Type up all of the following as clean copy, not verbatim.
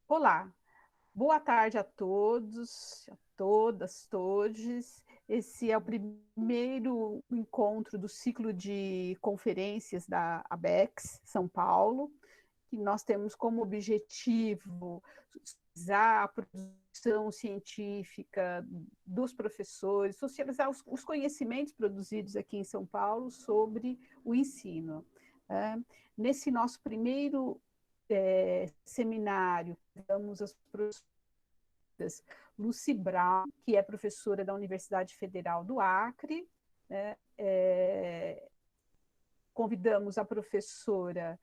Olá, boa tarde a todos, a todas, todes. Esse é o primeiro encontro do ciclo de conferências da ABEX São Paulo, que nós temos como objetivo socializar a produção científica dos professores, socializar os conhecimentos produzidos aqui em São Paulo sobre o ensino. Nesse nosso primeiro seminário, damos as professoras Lucy Brown, que é professora da Universidade Federal do Acre, né? Convidamos a professora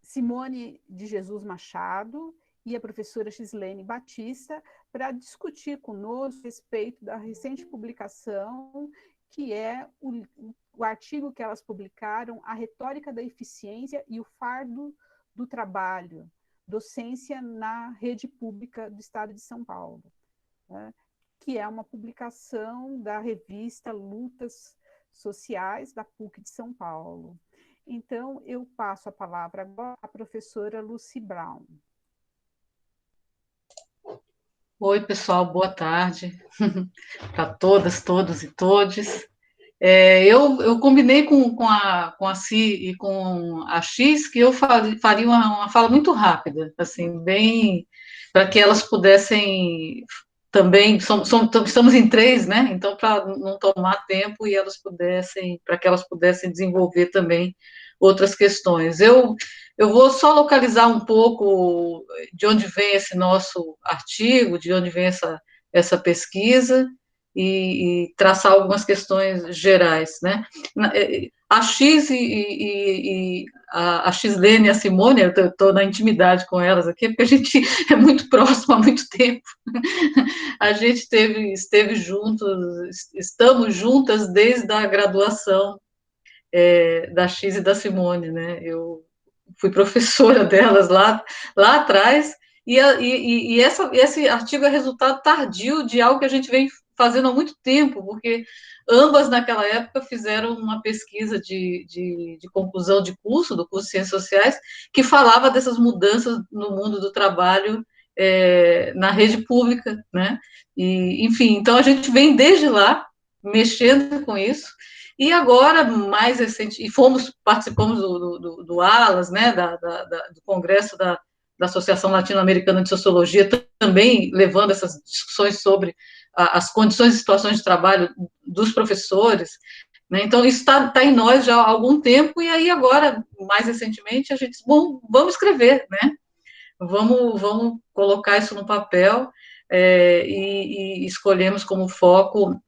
Simone de Jesus Machado e a professora Gislene Batista para discutir conosco a respeito da recente publicação, que é o artigo que elas publicaram, A Retórica da Eficiência e o Fardo do Trabalho, Docência na Rede Pública do Estado de São Paulo, né? Que é uma publicação da revista Lutas Sociais da PUC de São Paulo. Então, eu passo a palavra agora à professora Lucy Brown. Oi, pessoal, boa tarde para todas, todos e todes. Eu combinei com a Si e com a X que eu faria uma fala muito rápida, assim, bem, para que elas pudessem também, estamos em três, né? Então, para não tomar tempo e para que elas pudessem desenvolver também outras questões. Eu vou só localizar um pouco de onde vem esse nosso artigo, de onde vem essa pesquisa, e traçar algumas questões gerais, né? A X e a Xlene e a Simone, eu estou na intimidade com elas aqui, porque a gente é muito próximo há muito tempo. A gente esteve juntos, estamos juntas desde a graduação da X e da Simone, né? Eu fui professora delas lá atrás, esse artigo é resultado tardio de algo que a gente vem fazendo há muito tempo, porque ambas naquela época fizeram uma pesquisa de conclusão de curso, do curso de Ciências Sociais, que falava dessas mudanças no mundo do trabalho na rede pública, né? Enfim, então a gente vem desde lá mexendo com isso, e agora, mais recente, participamos do ALAS, né, do Congresso da Associação Latino-Americana de Sociologia, também levando essas discussões sobre as condições e situações de trabalho dos professores, né? Então, isso está em nós já há algum tempo, e aí agora, mais recentemente, a gente disse, bom, vamos escrever, né? Vamos colocar isso no papel, e escolhemos como foco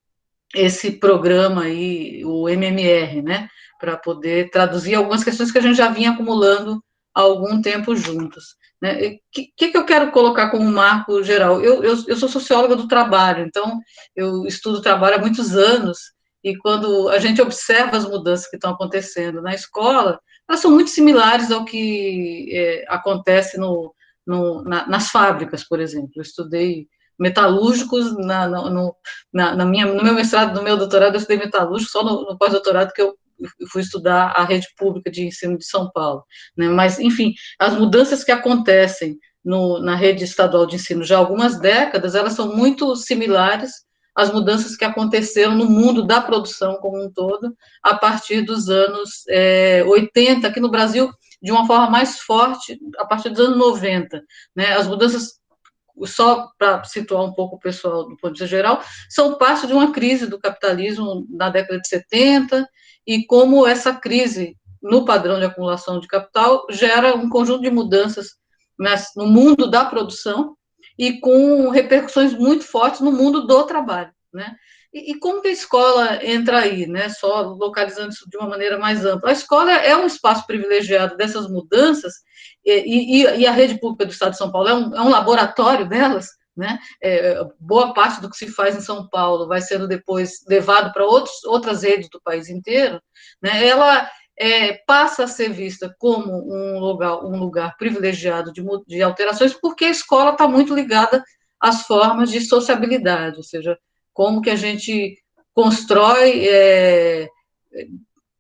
esse programa aí, o MMR, né, para poder traduzir algumas questões que a gente já vinha acumulando há algum tempo juntos. Né? O que eu quero colocar como marco geral? Eu sou socióloga do trabalho, então eu estudo trabalho há muitos anos, e quando a gente observa as mudanças que estão acontecendo na escola, elas são muito similares ao que acontece nas fábricas, por exemplo. Eu estudei metalúrgicos no meu mestrado, no meu doutorado, eu estudei metalúrgico, só no pós-doutorado que eu fui estudar a rede pública de ensino de São Paulo, né? Mas, enfim, as mudanças que acontecem na rede estadual de ensino já há algumas décadas, elas são muito similares às mudanças que aconteceram no mundo da produção como um todo, a partir dos anos 80, aqui no Brasil, de uma forma mais forte, a partir dos anos 90, né? As mudanças, só para situar um pouco o pessoal do ponto de vista geral, são parte de uma crise do capitalismo na década de 70, e como essa crise no padrão de acumulação de capital gera um conjunto de mudanças no mundo da produção e com repercussões muito fortes no mundo do trabalho, né? E como que a escola entra aí, né? Só localizando isso de uma maneira mais ampla. A escola é um espaço privilegiado dessas mudanças, e a rede pública do Estado de São Paulo é um laboratório delas, né? Boa parte do que se faz em São Paulo vai sendo depois levado para outras redes do país inteiro, né? Ela passa a ser vista como um lugar privilegiado de alterações, porque a escola está muito ligada às formas de sociabilidade, ou seja, como que a gente constrói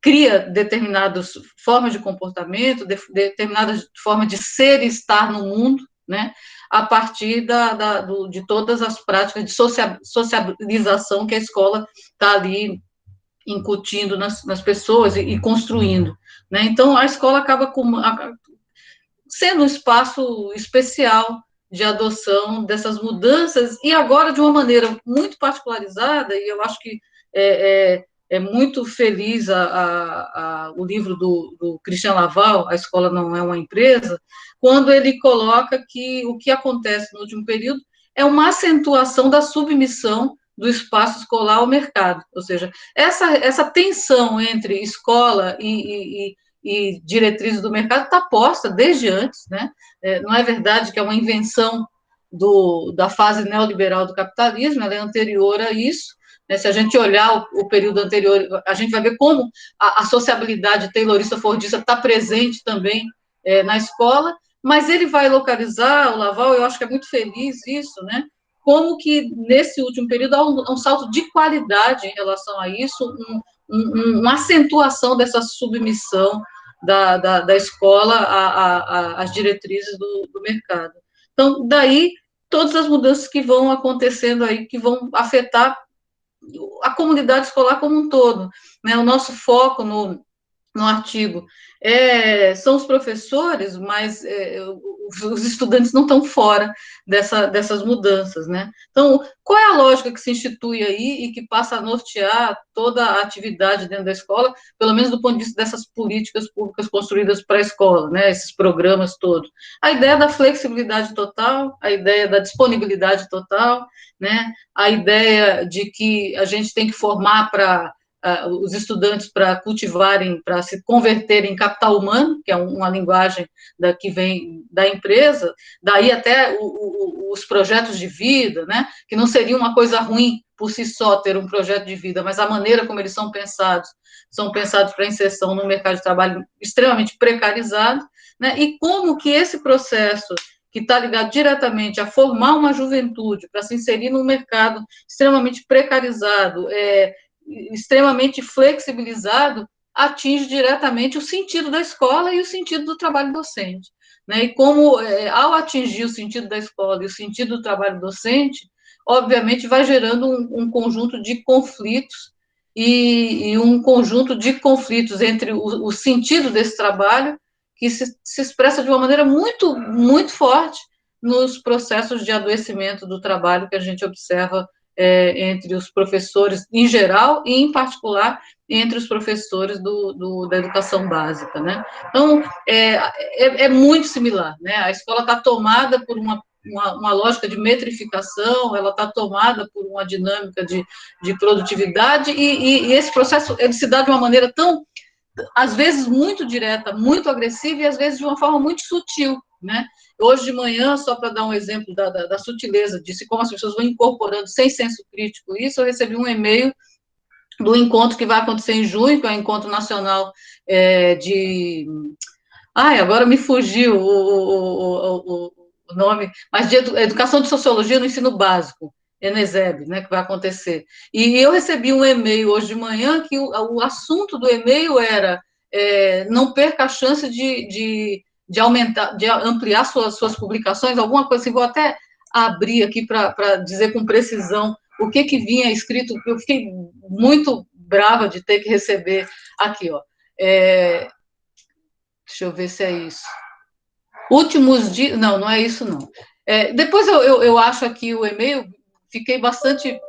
cria determinadas formas de comportamento, determinadas formas de ser e estar no mundo, né, a partir de todas as práticas de socialização que a escola está ali incutindo nas pessoas e construindo, né? Então, a escola acaba sendo um espaço especial de adoção dessas mudanças, e agora de uma maneira muito particularizada, e eu acho que é muito feliz o livro do Christian Laval, A Escola Não é uma Empresa, quando ele coloca que o que acontece no último período é uma acentuação da submissão do espaço escolar ao mercado, ou seja, essa tensão entre escola e diretrizes do mercado está posta desde antes, né? Não é verdade que é uma invenção da fase neoliberal do capitalismo, ela é anterior a isso, né? Se a gente olhar o período anterior, a gente vai ver como a sociabilidade taylorista-fordista está presente também na escola, mas ele vai localizar, o Laval, eu acho que é muito feliz isso, né? Como que nesse último período há um salto de qualidade em relação a isso, uma acentuação dessa submissão da escola às diretrizes do mercado. Então, daí, todas as mudanças que vão acontecendo aí, que vão afetar a comunidade escolar como um todo, né? O nosso foco no artigo são os professores, mas os estudantes não estão fora dessas mudanças, né? Então, qual é a lógica que se institui aí e que passa a nortear toda a atividade dentro da escola, pelo menos do ponto de vista dessas políticas públicas construídas para a escola, né? Esses programas todos. A ideia da flexibilidade total, a ideia da disponibilidade total, né? A ideia de que a gente tem que formar os estudantes para cultivarem, para se converterem em capital humano, que é uma linguagem que vem da empresa, daí até os projetos de vida, né, que não seria uma coisa ruim por si só ter um projeto de vida, mas a maneira como eles são pensados para inserção no mercado de trabalho extremamente precarizado, né, e como que esse processo que está ligado diretamente a formar uma juventude para se inserir num mercado extremamente precarizado, extremamente flexibilizado, atinge diretamente o sentido da escola e o sentido do trabalho docente, né? E como, ao atingir o sentido da escola e o sentido do trabalho docente, obviamente vai gerando um conjunto de conflitos e um conjunto de conflitos entre o sentido desse trabalho, que se expressa de uma maneira muito, muito forte nos processos de adoecimento do trabalho que a gente observa entre os professores em geral e, em particular, entre os professores da educação básica, né? Então, é muito similar, né? A escola está tomada por uma lógica de metrificação, ela está tomada por uma dinâmica de produtividade, e esse processo ele se dá de uma maneira tão, às vezes, muito direta, muito agressiva, e às vezes de uma forma muito sutil, né? Hoje de manhã, só para dar um exemplo da sutileza disso, como as pessoas vão incorporando sem senso crítico isso, eu recebi um e-mail do encontro que vai acontecer em junho, que é o Encontro Nacional de... Ai, agora me fugiu o nome, mas de Educação de Sociologia no Ensino Básico, ENESEB, né, que vai acontecer. E eu recebi um e-mail hoje de manhã que o assunto do e-mail era não perca a chance de aumentar, de ampliar suas publicações, alguma coisa assim, vou até abrir aqui para dizer com precisão o que vinha escrito, eu fiquei muito brava de ter que receber aqui, ó. Deixa eu ver se é isso. Últimos dias, não é isso, não. Depois eu acho aqui o e-mail, fiquei bastante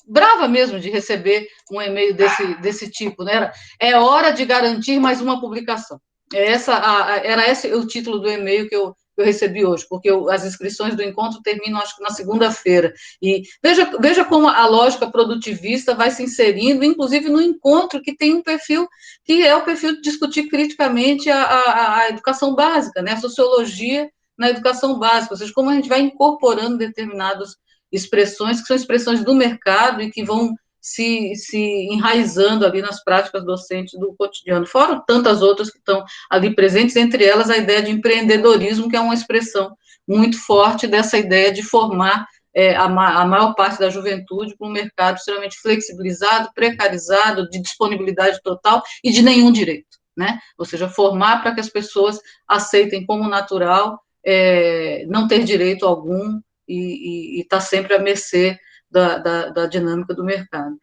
brava mesmo de receber um e-mail desse tipo, né? É hora de garantir mais uma publicação. Era esse o título do e-mail que eu recebi hoje, porque as inscrições do encontro terminam, acho que na segunda-feira. E veja como a lógica produtivista vai se inserindo, inclusive no encontro, que tem um perfil, que é o perfil de discutir criticamente a educação básica, né? A sociologia na educação básica, ou seja, como a gente vai incorporando determinadas expressões que são expressões do mercado e que vão se enraizando ali nas práticas docentes do cotidiano, fora tantas outras que estão ali presentes, entre elas a ideia de empreendedorismo, que é uma expressão muito forte dessa ideia de formar a maior parte da juventude para um mercado extremamente flexibilizado, precarizado, de disponibilidade total e de nenhum direito, né? Ou seja, formar para que as pessoas aceitem como natural não ter direito algum e estar sempre à mercê da dinâmica do mercado.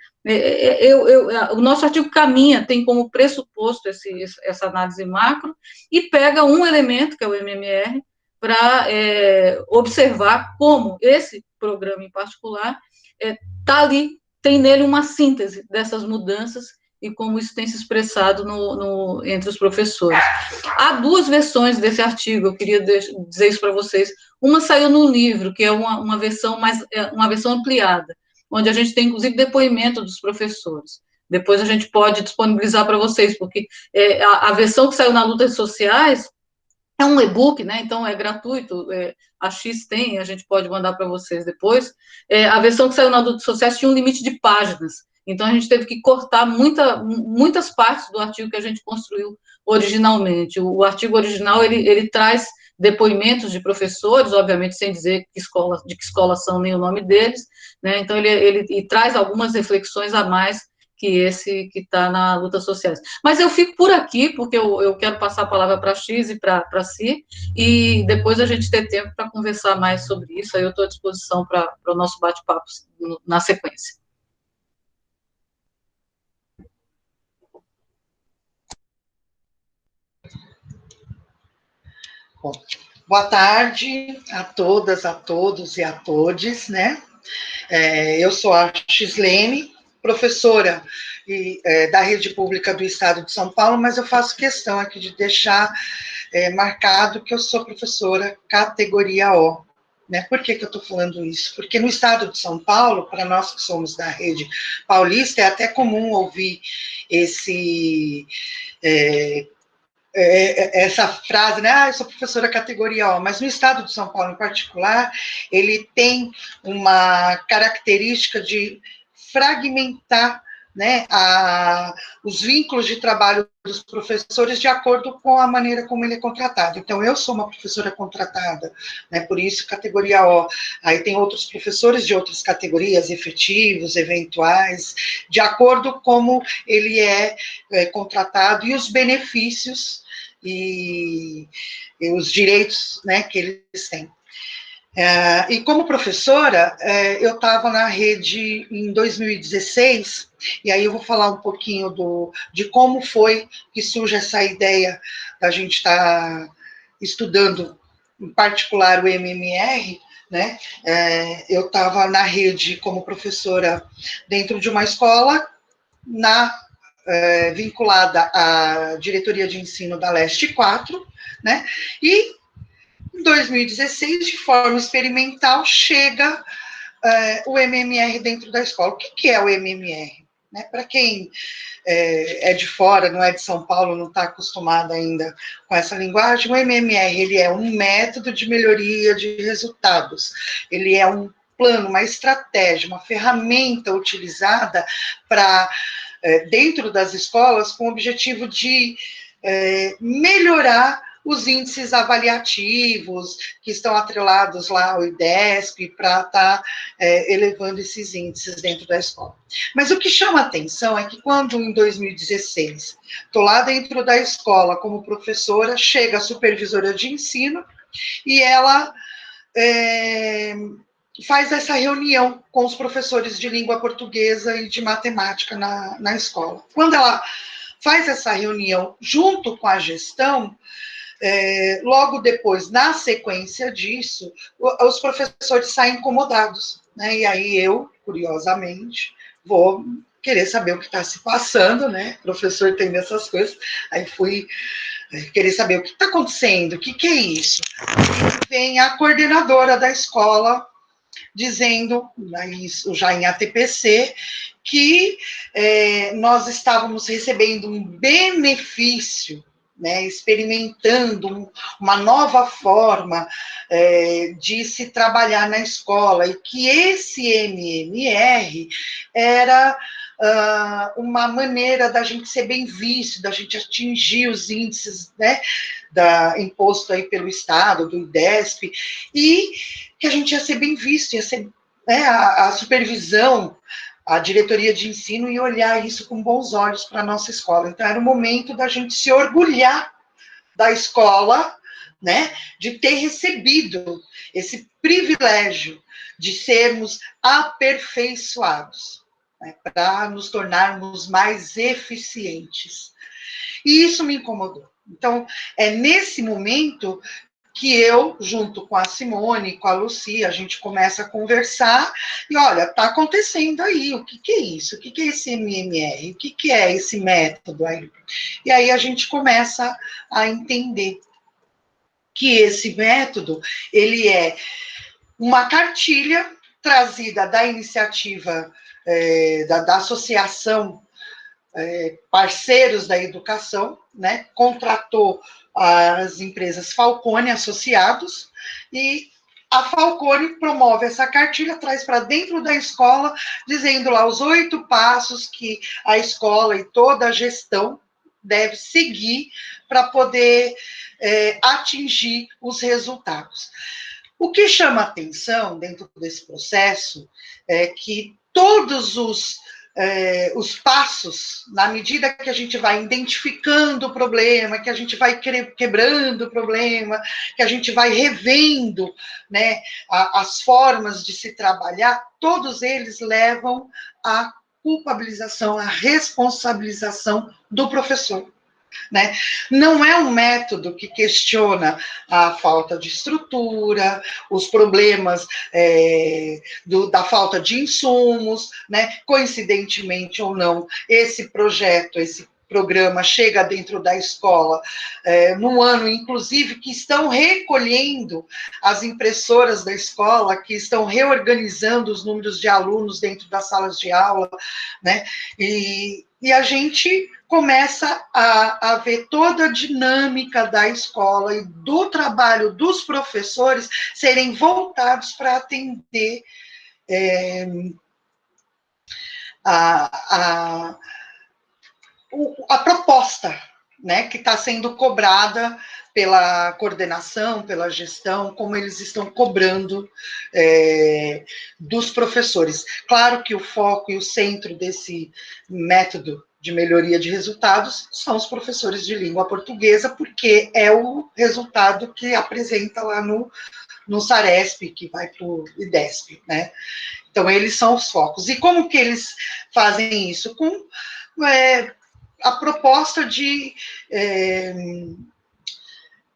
O nosso artigo caminha, tem como pressuposto essa análise macro e pega um elemento, que é o MMR, para observar como esse programa em particular está ali, tem nele uma síntese dessas mudanças e como isso tem se expressado entre os professores. Há duas versões desse artigo, eu queria dizer isso para vocês. Uma saiu no livro, que é uma versão ampliada, onde a gente tem, inclusive, depoimento dos professores. Depois a gente pode disponibilizar para vocês, porque a versão que saiu na Lutas Sociais é um e-book, né? Então é gratuito, a X tem, a gente pode mandar para vocês depois. A versão que saiu na Lutas Sociais tinha um limite de páginas, então a gente teve que cortar muitas partes do artigo que a gente construiu originalmente. O artigo original, ele traz depoimentos de professores, obviamente sem dizer de que escola são nem o nome deles, né? Então ele traz algumas reflexões a mais que esse que está na Lutas Sociais. Mas eu fico por aqui, porque eu quero passar a palavra para a X e para Si, e depois a gente ter tempo para conversar mais sobre isso, aí eu estou à disposição para o nosso bate-papo na sequência. Bom, boa tarde a todas, a todos e a todes, né? Eu sou a Xislene, professora da Rede Pública do Estado de São Paulo, mas eu faço questão aqui de deixar marcado que eu sou professora categoria O. Né? Por que eu estou falando isso? Porque no Estado de São Paulo, para nós que somos da Rede Paulista, é até comum ouvir essa frase, né? Eu sou professora categoria O, mas no Estado de São Paulo, em particular, ele tem uma característica de fragmentar, né, os vínculos de trabalho dos professores de acordo com a maneira como ele é contratado. Então, eu sou uma professora contratada, né, por isso categoria O. Aí tem outros professores de outras categorias, efetivos, eventuais, de acordo como ele é contratado e os benefícios e os direitos, né, que eles têm. E como professora, eu estava na rede em 2016, e aí eu vou falar um pouquinho de como foi que surge essa ideia da gente estar estudando, em particular, o MMR, né? Eu estava na rede como professora dentro de uma escola, vinculada à diretoria de ensino da Leste 4, né? E em 2016, de forma experimental, chega o MMR dentro da escola. O que é o MMR? Né? Para quem é de fora, não é de São Paulo, não está acostumado ainda com essa linguagem, o MMR ele é um método de melhoria de resultados. Ele é um plano, uma estratégia, uma ferramenta utilizada para dentro das escolas com o objetivo de melhorar os índices avaliativos que estão atrelados lá ao IDESP para estar elevando esses índices dentro da escola. Mas o que chama a atenção é que quando, em 2016, estou lá dentro da escola como professora, chega a supervisora de ensino e ela faz essa reunião com os professores de língua portuguesa e de matemática na escola. Quando ela faz essa reunião junto com a gestão, logo depois, na sequência disso, os professores saem incomodados, né? E aí eu, curiosamente, vou querer saber o que está se passando, né? O professor tem dessas coisas, aí fui querer saber o que está acontecendo, o que é isso. E vem a coordenadora da escola dizendo, isso já em ATPC, que nós estávamos recebendo um benefício, né, experimentando uma nova forma de se trabalhar na escola, e que esse MMR era uma maneira da gente ser bem visto, da gente atingir os índices, né, imposto aí pelo Estado, do IDESP, e que a gente ia ser bem visto, ia ser né, a supervisão, a diretoria de ensino e olhar isso com bons olhos para a nossa escola. Então, era o momento da gente se orgulhar da escola, né, de ter recebido esse privilégio de sermos aperfeiçoados, né, para nos tornarmos mais eficientes. E isso me incomodou. Então, é nesse momento que eu, junto com a Simone, com a Lucia, a gente começa a conversar e, olha, está acontecendo aí, o que, que é isso? O que, que é esse MMR? O que, que é esse método aí? E aí a gente começa a entender que esse método, ele é uma cartilha trazida da iniciativa da associação Parceiros da Educação, né, contratou as empresas Falcone Associados, e a Falcone promove essa cartilha, traz para dentro da escola, dizendo lá os 8 passos que a escola e toda a gestão deve seguir para poder atingir os resultados. O que chama atenção dentro desse processo é que todos os passos, na medida que a gente vai identificando o problema, que a gente vai quebrando o problema, que a gente vai revendo, né, as formas de se trabalhar, todos eles levam à culpabilização, à responsabilização do professor. Né? Não é um método que questiona a falta de estrutura, os problemas da falta de insumos, né? Coincidentemente ou não, esse projeto, esse programa chega dentro da escola num ano, inclusive, que estão recolhendo as impressoras da escola, que estão reorganizando os números de alunos dentro das salas de aula, né? E a gente começa a ver toda a dinâmica da escola e do trabalho dos professores serem voltados para atender a proposta, né, que está sendo cobrada pela coordenação, pela gestão, como eles estão cobrando dos professores. Claro que o foco e o centro desse método de melhoria de resultados são os professores de língua portuguesa, porque é o resultado que apresenta lá no SARESP, que vai para o IDESP, né? Então, eles são os focos. E como que eles fazem isso? Com a proposta de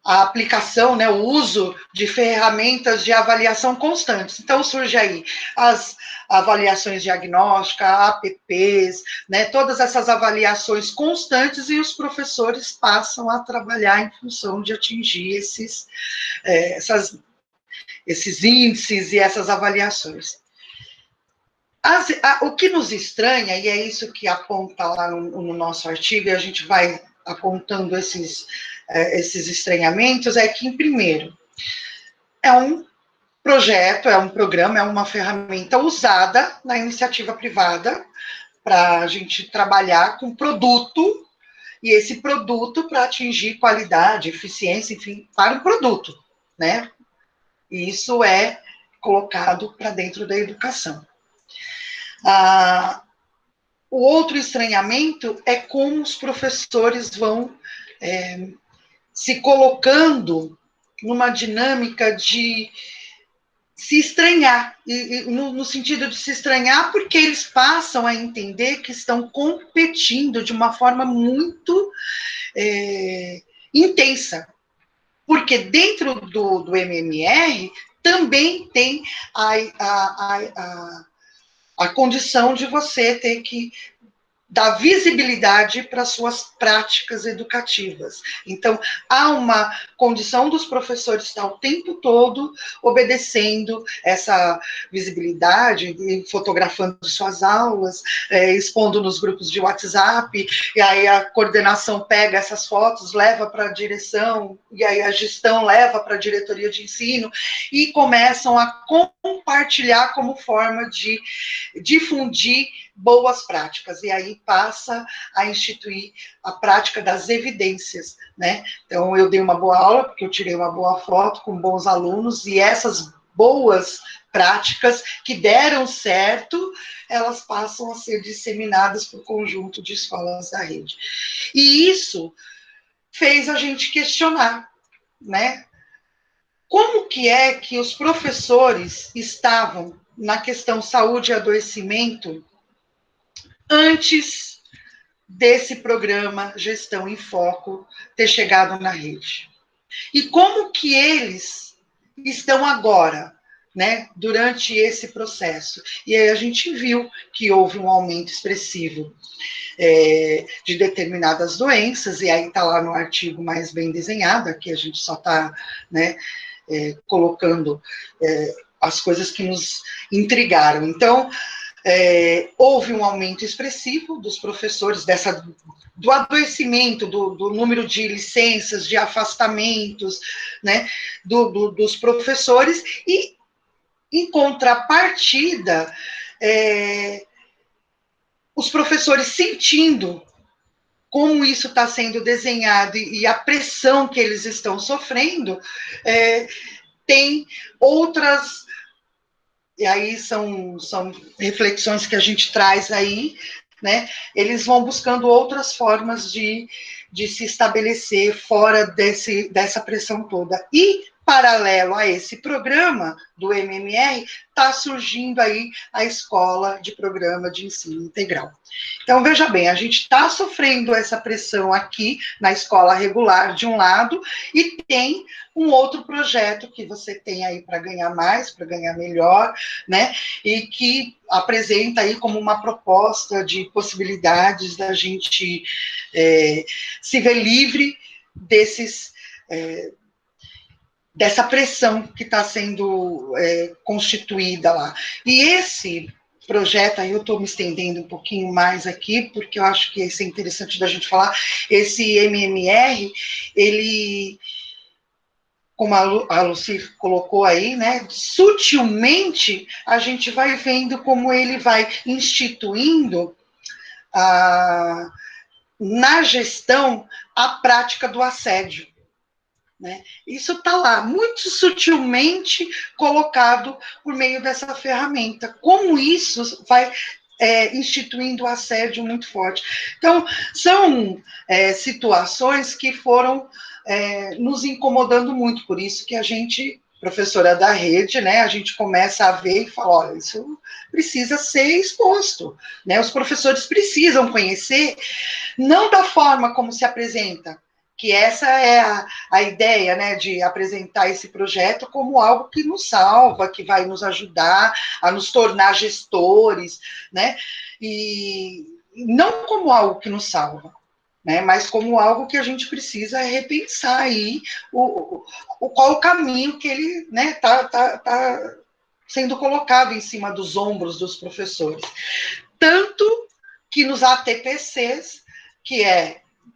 a aplicação, né, o uso de ferramentas de avaliação constantes. Então, surge aí as avaliações diagnósticas, APPs, né, todas essas avaliações constantes, e os professores passam a trabalhar em função de atingir esses índices e essas avaliações. O que nos estranha, e é isso que aponta lá no nosso artigo, e a gente vai apontando esses estranhamentos, é que, primeiro, é um projeto, é um programa, é uma ferramenta usada na iniciativa privada para a gente trabalhar com produto, e esse produto para atingir qualidade, eficiência, enfim, para o produto, né? E isso é colocado para dentro da educação. O outro estranhamento é como os professores vão se colocando numa dinâmica de se estranhar, no sentido de se estranhar porque eles passam a entender que estão competindo de uma forma muito intensa. Porque dentro do MMR também tem a condição de você ter que dar visibilidade para suas práticas educativas. Então, há uma condição dos professores estar o tempo todo obedecendo essa visibilidade, fotografando suas aulas, expondo nos grupos de WhatsApp, e aí a coordenação pega essas fotos, leva para a direção, e aí a gestão leva para a diretoria de ensino, e começam a compartilhar como forma de difundir boas práticas, e aí passa a instituir a prática das evidências, né? Então, eu dei uma boa aula, porque eu tirei uma boa foto com bons alunos, e essas boas práticas que deram certo, elas passam a ser disseminadas para o conjunto de escolas da rede. E isso fez a gente questionar, né? Como que é que os professores estavam na questão saúde e adoecimento antes desse programa Gestão em Foco ter chegado na rede? E como que eles estão agora, né, durante esse processo? E aí a gente viu que houve um aumento expressivo de determinadas doenças, e aí está lá no artigo mais bem desenhado, aqui a gente só está, né, colocando as coisas que nos intrigaram. Então, houve um aumento expressivo dos professores, do adoecimento, do número de licenças, de afastamentos, né, dos professores, e, em contrapartida, os professores sentindo como isso está sendo desenhado e a pressão que eles estão sofrendo, tem outras, e aí são reflexões que a gente traz aí, né? Eles vão buscando outras formas de se estabelecer fora dessa pressão toda. E, paralelo a esse programa do MMR, está surgindo aí a escola de programa de ensino integral. Então, veja bem, a gente está sofrendo essa pressão aqui na escola regular, de um lado, e tem um outro projeto que você tem aí para ganhar mais, para ganhar melhor, né? E que apresenta aí como uma proposta de possibilidades da gente se ver livre dessa pressão que está sendo constituída lá. E esse projeto, aí eu estou me estendendo um pouquinho mais aqui, porque eu acho que isso é interessante da gente falar, esse MMR, ele, como a Lucy colocou aí, né, sutilmente a gente vai vendo como ele vai instituindo na gestão a prática do assédio. Né? Isso está lá, muito sutilmente colocado por meio dessa ferramenta. Como isso vai instituindo o assédio muito forte. Então, são situações que foram nos incomodando muito, por isso que a gente, professora da rede, né, a gente começa a ver e fala, olha, isso precisa ser exposto, né? Os professores precisam conhecer, não da forma como se apresenta, que essa é a ideia, né, de apresentar esse projeto como algo que nos salva, que vai nos ajudar a nos tornar gestores, né, e não como algo que nos salva, né, mas como algo que a gente precisa repensar aí qual o caminho que ele, né, tá sendo colocado em cima dos ombros dos professores. Tanto que nos ATPCs, que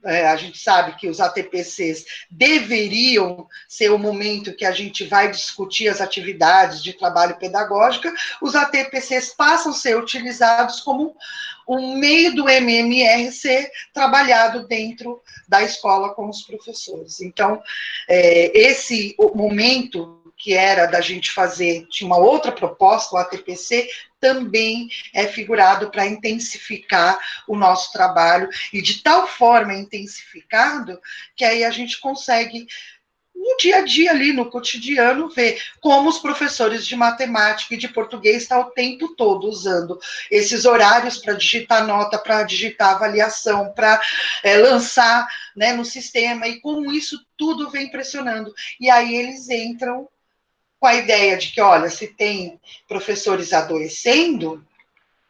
a gente sabe que os ATPCs deveriam ser o momento que a gente vai discutir as atividades de trabalho pedagógico, os ATPCs passam a ser utilizados como um meio do MMR ser trabalhado dentro da escola com os professores. Então, esse momento que era da gente fazer, tinha uma outra proposta, o ATPC, também é figurado para intensificar o nosso trabalho, e de tal forma intensificado, que aí a gente consegue, no dia a dia ali, no cotidiano, ver como os professores de matemática e de português estão o tempo todo usando esses horários para digitar nota, para digitar avaliação, para lançar, né, no sistema, e como isso tudo vem pressionando. E aí eles entram com a ideia de que, olha, se tem professores adoecendo,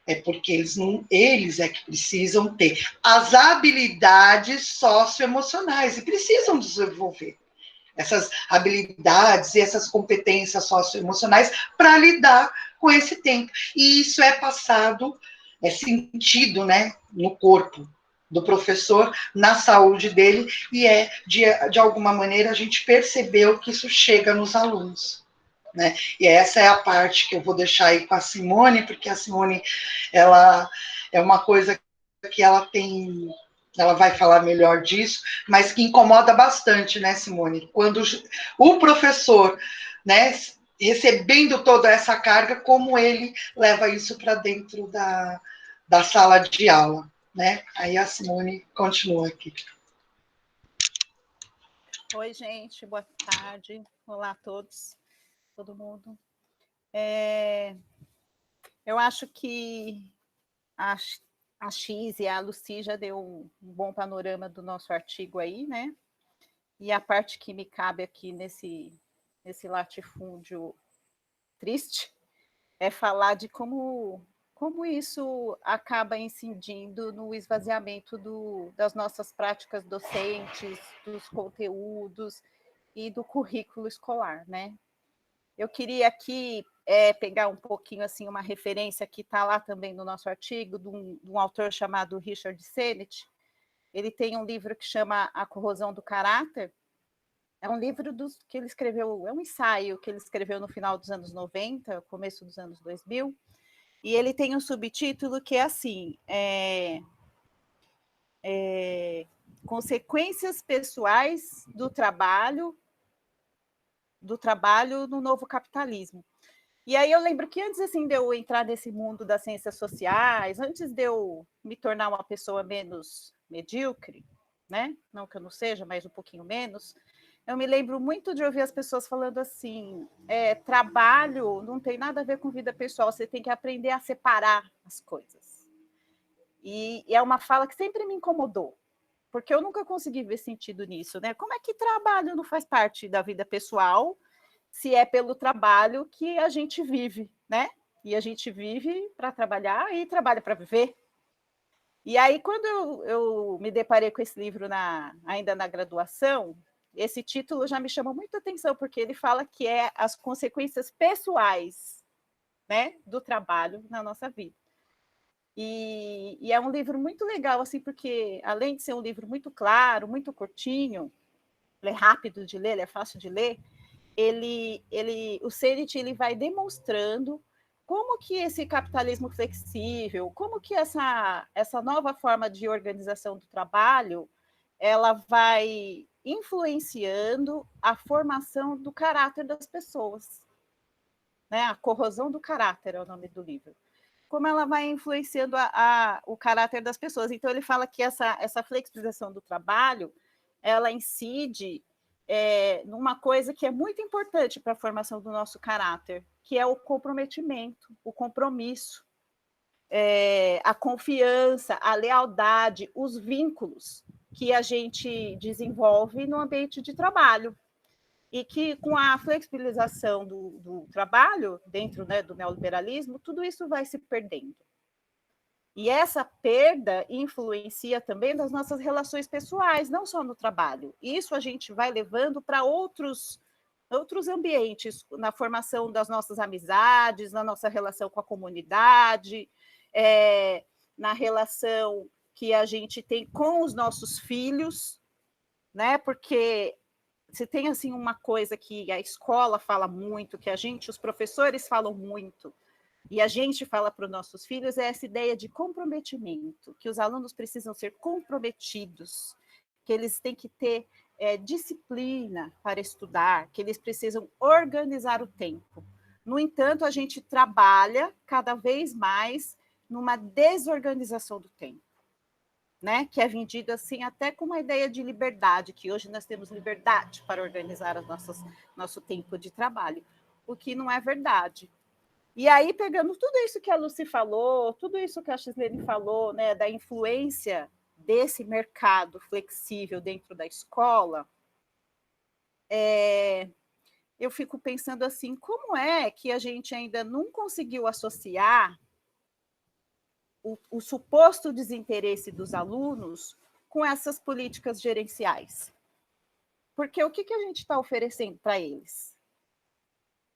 é porque eles é que precisam ter as habilidades socioemocionais e precisam desenvolver essas habilidades e essas competências socioemocionais para lidar com esse tempo. E isso é passado, é sentido, né, no corpo do professor, na saúde dele, e de alguma maneira, a gente percebeu que isso chega nos alunos. Né? E essa é a parte que eu vou deixar aí com a Simone, porque a Simone, ela é uma coisa que ela vai falar melhor disso, mas que incomoda bastante, né, Simone? Quando o professor, né, recebendo toda essa carga, como ele leva isso para dentro da sala de aula, né? Aí a Simone continua aqui. Oi, gente, boa tarde. Olá a todos, todo mundo. Eu acho que a X e a Lucy já deu um bom panorama do nosso artigo aí, né? E a parte que me cabe aqui nesse latifúndio triste é falar de como isso acaba incidindo no esvaziamento das nossas práticas docentes, dos conteúdos e do currículo escolar, né? Eu queria aqui pegar um pouquinho assim uma referência que está lá também no nosso artigo, de um autor chamado Richard Sennett. Ele tem um livro que chama A Corrosão do Caráter. É um livro que ele escreveu, é um ensaio que ele escreveu no final dos anos 90, começo dos anos 2000, e ele tem um subtítulo que é assim, consequências pessoais do trabalho no novo capitalismo. E aí eu lembro que antes assim, de eu entrar nesse mundo das ciências sociais, antes de eu me tornar uma pessoa menos medíocre, né? Não que eu não seja, mas um pouquinho menos, eu me lembro muito de ouvir as pessoas falando assim, trabalho não tem nada a ver com vida pessoal, você tem que aprender a separar as coisas. E é uma fala que sempre me incomodou, porque eu nunca consegui ver sentido nisso, né? Como é que trabalho não faz parte da vida pessoal, se é pelo trabalho que a gente vive, né? E a gente vive para trabalhar e trabalha para viver. E aí, quando eu me deparei com esse livro ainda na graduação, esse título já me chamou muita atenção, porque ele fala que é as consequências pessoais, né, do trabalho na nossa vida. E é um livro muito legal, assim, porque além de ser um livro muito claro, muito curtinho, ele é rápido de ler, ele é fácil de ler, o Sennett ele vai demonstrando como que esse capitalismo flexível, como que essa nova forma de organização do trabalho, ela vai influenciando a formação do caráter das pessoas, né? A corrosão do caráter é o nome do livro. Como ela vai influenciando o caráter das pessoas. Então, ele fala que essa flexibilização do trabalho, ela incide numa coisa que é muito importante para a formação do nosso caráter, que é o comprometimento, o compromisso, a confiança, a lealdade, os vínculos que a gente desenvolve no ambiente de trabalho. E que, com a flexibilização do trabalho, dentro, né, do neoliberalismo, tudo isso vai se perdendo. E essa perda influencia também nas nossas relações pessoais, não só no trabalho. Isso a gente vai levando para outros ambientes, na formação das nossas amizades, na nossa relação com a comunidade, na relação que a gente tem com os nossos filhos, né? Porque se tem assim uma coisa que a escola fala muito, que os professores falam muito, e a gente fala para os nossos filhos, é essa ideia de comprometimento, que os alunos precisam ser comprometidos, que eles têm que ter disciplina para estudar, que eles precisam organizar o tempo. No entanto, a gente trabalha cada vez mais numa desorganização do tempo, né, que é vendido assim até com uma ideia de liberdade, que hoje nós temos liberdade para organizar nosso tempo de trabalho, o que não é verdade. E aí, pegando tudo isso que a Lucy falou, tudo isso que a Chislene falou, né, da influência desse mercado flexível dentro da escola, eu fico pensando assim, como é que a gente ainda não conseguiu associar o suposto desinteresse dos alunos com essas políticas gerenciais? Porque o que a gente está oferecendo para eles?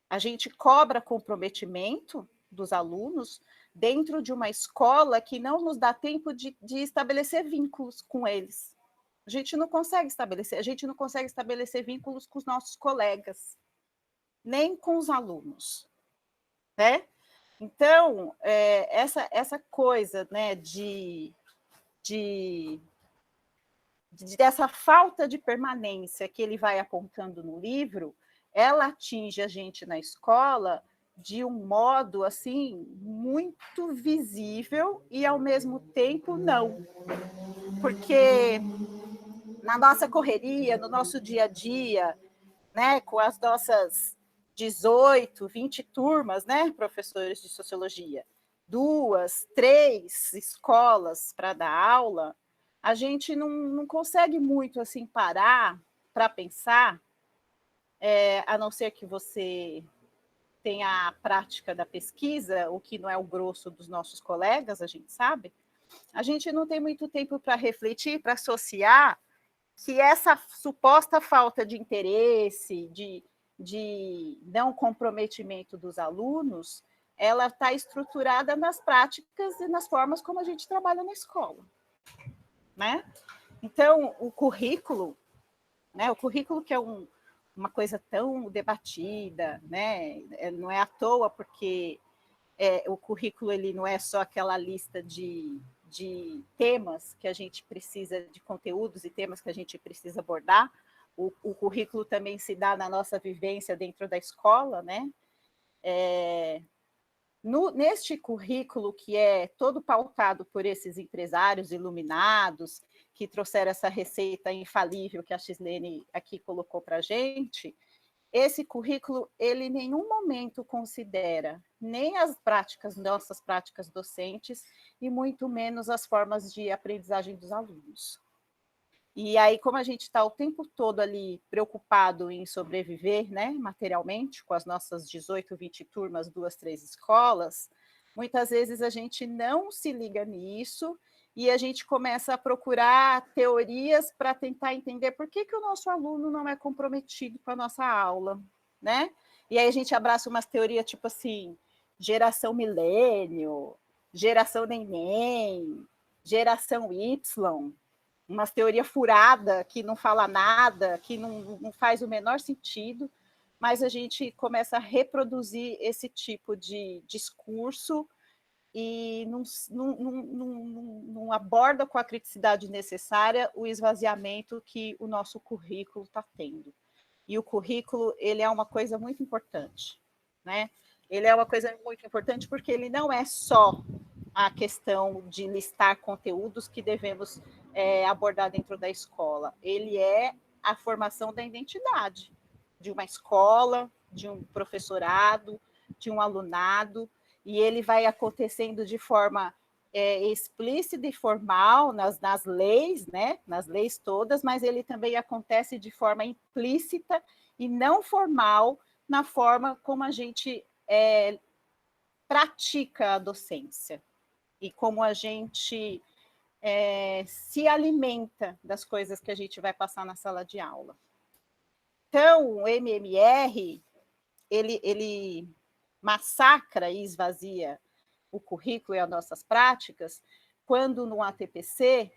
A gente cobra comprometimento dos alunos dentro de uma escola que não nos dá tempo de estabelecer vínculos com eles. A gente não consegue estabelecer vínculos com os nossos colegas, nem com os alunos, né? Então, essa coisa, né, dessa falta de permanência que ele vai apontando no livro, ela atinge a gente na escola de um modo assim muito visível e ao mesmo tempo não, porque na nossa correria, no nosso dia a dia, né, com as nossas 18, 20 turmas, né, professores de sociologia, 2, 3 escolas para dar aula, a gente não consegue muito assim parar para pensar, a não ser que você tem a prática da pesquisa, o que não é o grosso dos nossos colegas, a gente sabe, a gente não tem muito tempo para refletir, para associar que essa suposta falta de interesse, de não comprometimento dos alunos, ela está estruturada nas práticas e nas formas como a gente trabalha na escola, né? Então, o currículo, né? O currículo que é uma coisa tão debatida, né? Não é à toa, porque o currículo ele não é só aquela lista de temas que a gente precisa, de conteúdos e temas que a gente precisa abordar. O currículo também se dá na nossa vivência dentro da escola, né? Neste currículo que é todo pautado por esses empresários iluminados, que trouxeram essa receita infalível que a Chislene aqui colocou para a gente, esse currículo, ele em nenhum momento considera nem as nossas práticas docentes, e muito menos as formas de aprendizagem dos alunos. E aí, como a gente está o tempo todo ali preocupado em sobreviver, né, materialmente, com as nossas 18, 20 turmas, 2, 3 escolas, muitas vezes a gente não se liga nisso e a gente começa a procurar teorias para tentar entender por que o nosso aluno não é comprometido com a nossa aula, né? E aí a gente abraça umas teorias tipo assim, geração milênio, geração neném, geração Y, umas teorias furada que não fala nada, que não faz o menor sentido, mas a gente começa a reproduzir esse tipo de discurso e não aborda com a criticidade necessária o esvaziamento que o nosso currículo está tendo. E o currículo, ele é uma coisa muito importante, né? Ele é uma coisa muito importante porque ele não é só a questão de listar conteúdos que devemos abordar dentro da escola. Ele é a formação da identidade de uma escola, de um professorado, de um alunado, e ele vai acontecendo de forma explícita e formal nas leis, né? Nas leis todas, mas ele também acontece de forma implícita e não formal na forma como a gente pratica a docência e como a gente se alimenta das coisas que a gente vai passar na sala de aula. Então, o MMR, ele massacra e esvazia o currículo e as nossas práticas, quando no ATPC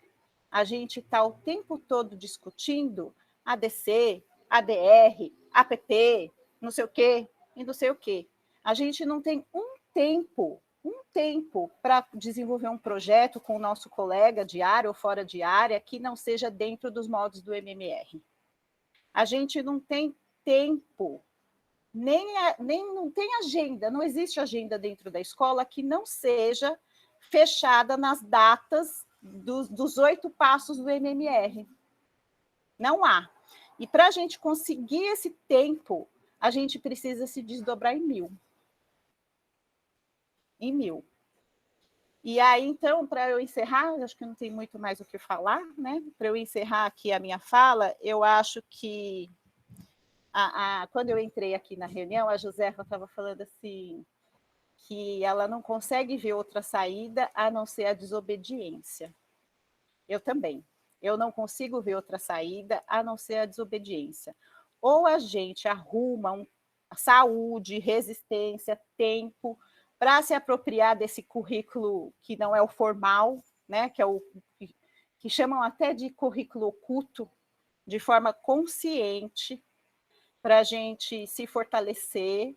a gente está o tempo todo discutindo ADC, ADR, APP, não sei o quê e não sei o quê. A gente não tem um tempo para desenvolver um projeto com o nosso colega de área ou fora de área que não seja dentro dos moldes do MMR. A gente não tem tempo, não tem agenda, não existe agenda dentro da escola que não seja fechada nas datas dos 8 passos do MMR. Não há. E para a gente conseguir esse tempo, a gente precisa se desdobrar em 1000. Em 1000. E aí, então, para eu encerrar, acho que não tem muito mais o que falar, né? Para eu encerrar aqui a minha fala, eu acho que quando eu entrei aqui na reunião, a Josefa estava falando assim, que ela não consegue ver outra saída a não ser a desobediência. Eu também. Eu não consigo ver outra saída a não ser a desobediência. Ou a gente arruma saúde, resistência, tempo para se apropriar desse currículo que não é o formal, né, que é o que chamam até de currículo oculto, de forma consciente, para a gente se fortalecer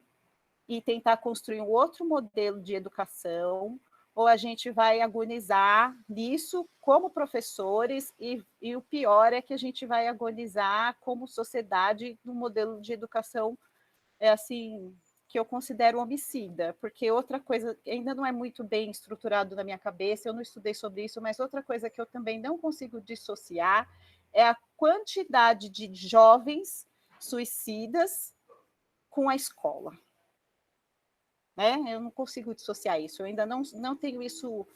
e tentar construir um outro modelo de educação, ou a gente vai agonizar nisso como professores, e o pior é que a gente vai agonizar como sociedade no modelo de educação assim, que eu considero homicida, porque outra coisa, ainda não é muito bem estruturado na minha cabeça, eu não estudei sobre isso, mas outra coisa que eu também não consigo dissociar é a quantidade de jovens suicidas com a escola. Né? Eu não consigo dissociar isso, eu ainda não tenho isso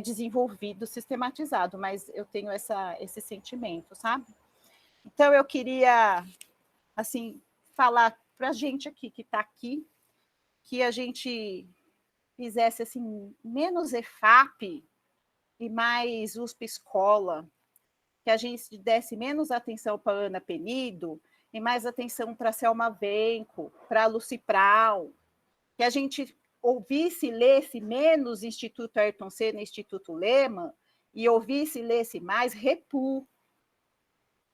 desenvolvido, sistematizado, mas eu tenho esse sentimento, sabe? Então, eu queria, assim, falar para a gente aqui, que está aqui, que a gente fizesse, assim, menos EFAP e mais USP Escola, que a gente desse menos atenção para a Ana Penido e mais atenção para a Selma Venco, para a Lucy Brown, que a gente ouvisse e lesse menos Instituto Ayrton Senna e Instituto Lehmann e ouvisse e lesse mais Repu.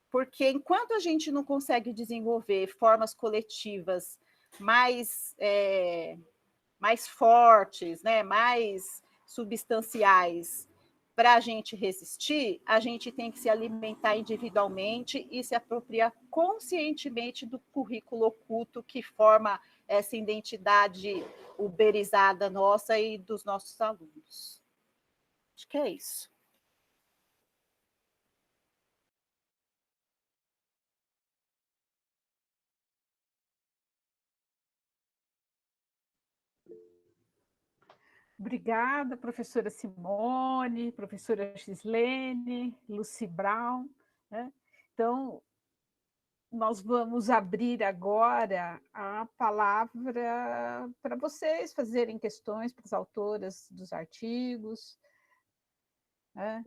Porque enquanto a gente não consegue desenvolver formas coletivas mais fortes, né, mais substanciais para a gente resistir, a gente tem que se alimentar individualmente e se apropriar conscientemente do currículo oculto que forma essa identidade uberizada nossa e dos nossos alunos. Acho que é isso. Obrigada, professora Simone, professora Gislene, Lucy Brown. Né? Então, nós vamos abrir agora a palavra para vocês fazerem questões para as autoras dos artigos. Né?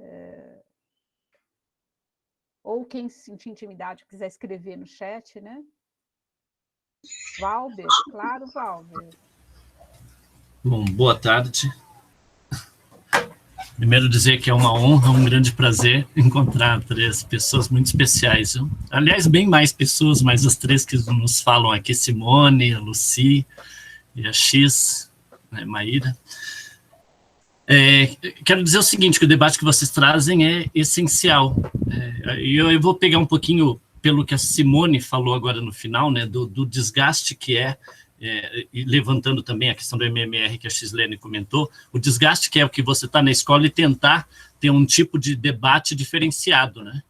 Ou quem sentir intimidade quiser escrever no chat, né? Valber, claro, Valber. Bom, boa tarde. Primeiro dizer que é uma honra, um grande prazer encontrar 3 pessoas muito especiais. Aliás, bem mais pessoas, mas as 3 que nos falam aqui, Simone, a Lucy e a X, né, Maíra. Quero dizer o seguinte, que o debate que vocês trazem é essencial. Eu vou pegar um pouquinho pelo que a Simone falou agora no final, né, do desgaste que e levantando também a questão do MMR que a Gislene comentou, o desgaste que é o que você está na escola e tentar ter um tipo de debate diferenciado, né?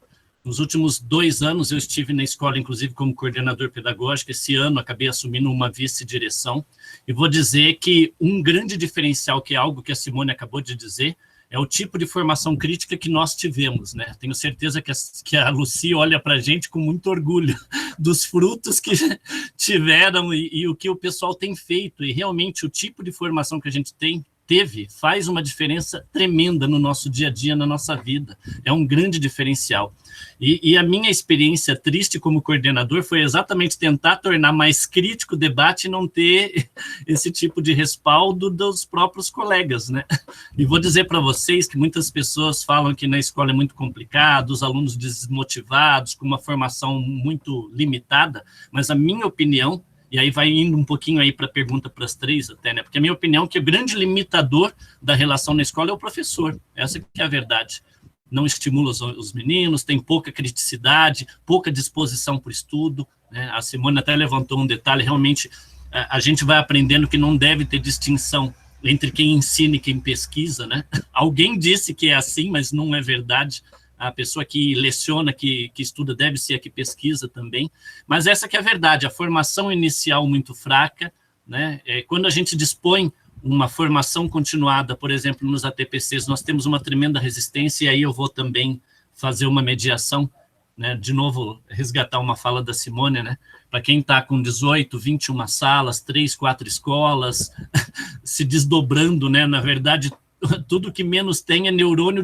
Nos últimos 2 anos eu estive na escola, inclusive como coordenador pedagógico, esse ano acabei assumindo uma vice-direção, e vou dizer que um grande diferencial, que é algo que a Simone acabou de dizer, é o tipo de formação crítica que nós tivemos, né? Tenho certeza que a Lucy olha para a gente com muito orgulho dos frutos que tiveram e o que o pessoal tem feito, e realmente o tipo de formação que a gente teve faz uma diferença tremenda no nosso dia a dia, na nossa vida. É um grande diferencial. E a minha experiência triste como coordenador foi exatamente tentar tornar mais crítico o debate e não ter esse tipo de respaldo dos próprios colegas, né? E vou dizer para vocês que muitas pessoas falam que na escola é muito complicado, os alunos desmotivados, com uma formação muito limitada, mas a minha opinião, e aí vai indo um pouquinho aí para a pergunta para as 3 até, né? Porque a minha opinião é que o grande limitador da relação na escola é o professor. Essa que é a verdade. Não estimula os meninos, tem pouca criticidade, pouca disposição para o estudo, né? A Simone até levantou um detalhe, realmente a gente vai aprendendo que não deve ter distinção entre quem ensina e quem pesquisa, né? Alguém disse que é assim, mas não é verdade. A pessoa que leciona, que estuda, deve ser a que pesquisa também. Mas essa que é a verdade, a formação inicial muito fraca, né? Quando a gente dispõe uma formação continuada, por exemplo, nos ATPCs, nós temos uma tremenda resistência, e aí eu vou também fazer uma mediação, né? De novo, resgatar uma fala da Simone, né? Para quem está com 18, 21 salas, 3, 4 escolas, se desdobrando, né? Na verdade, tudo que menos tem é neurônio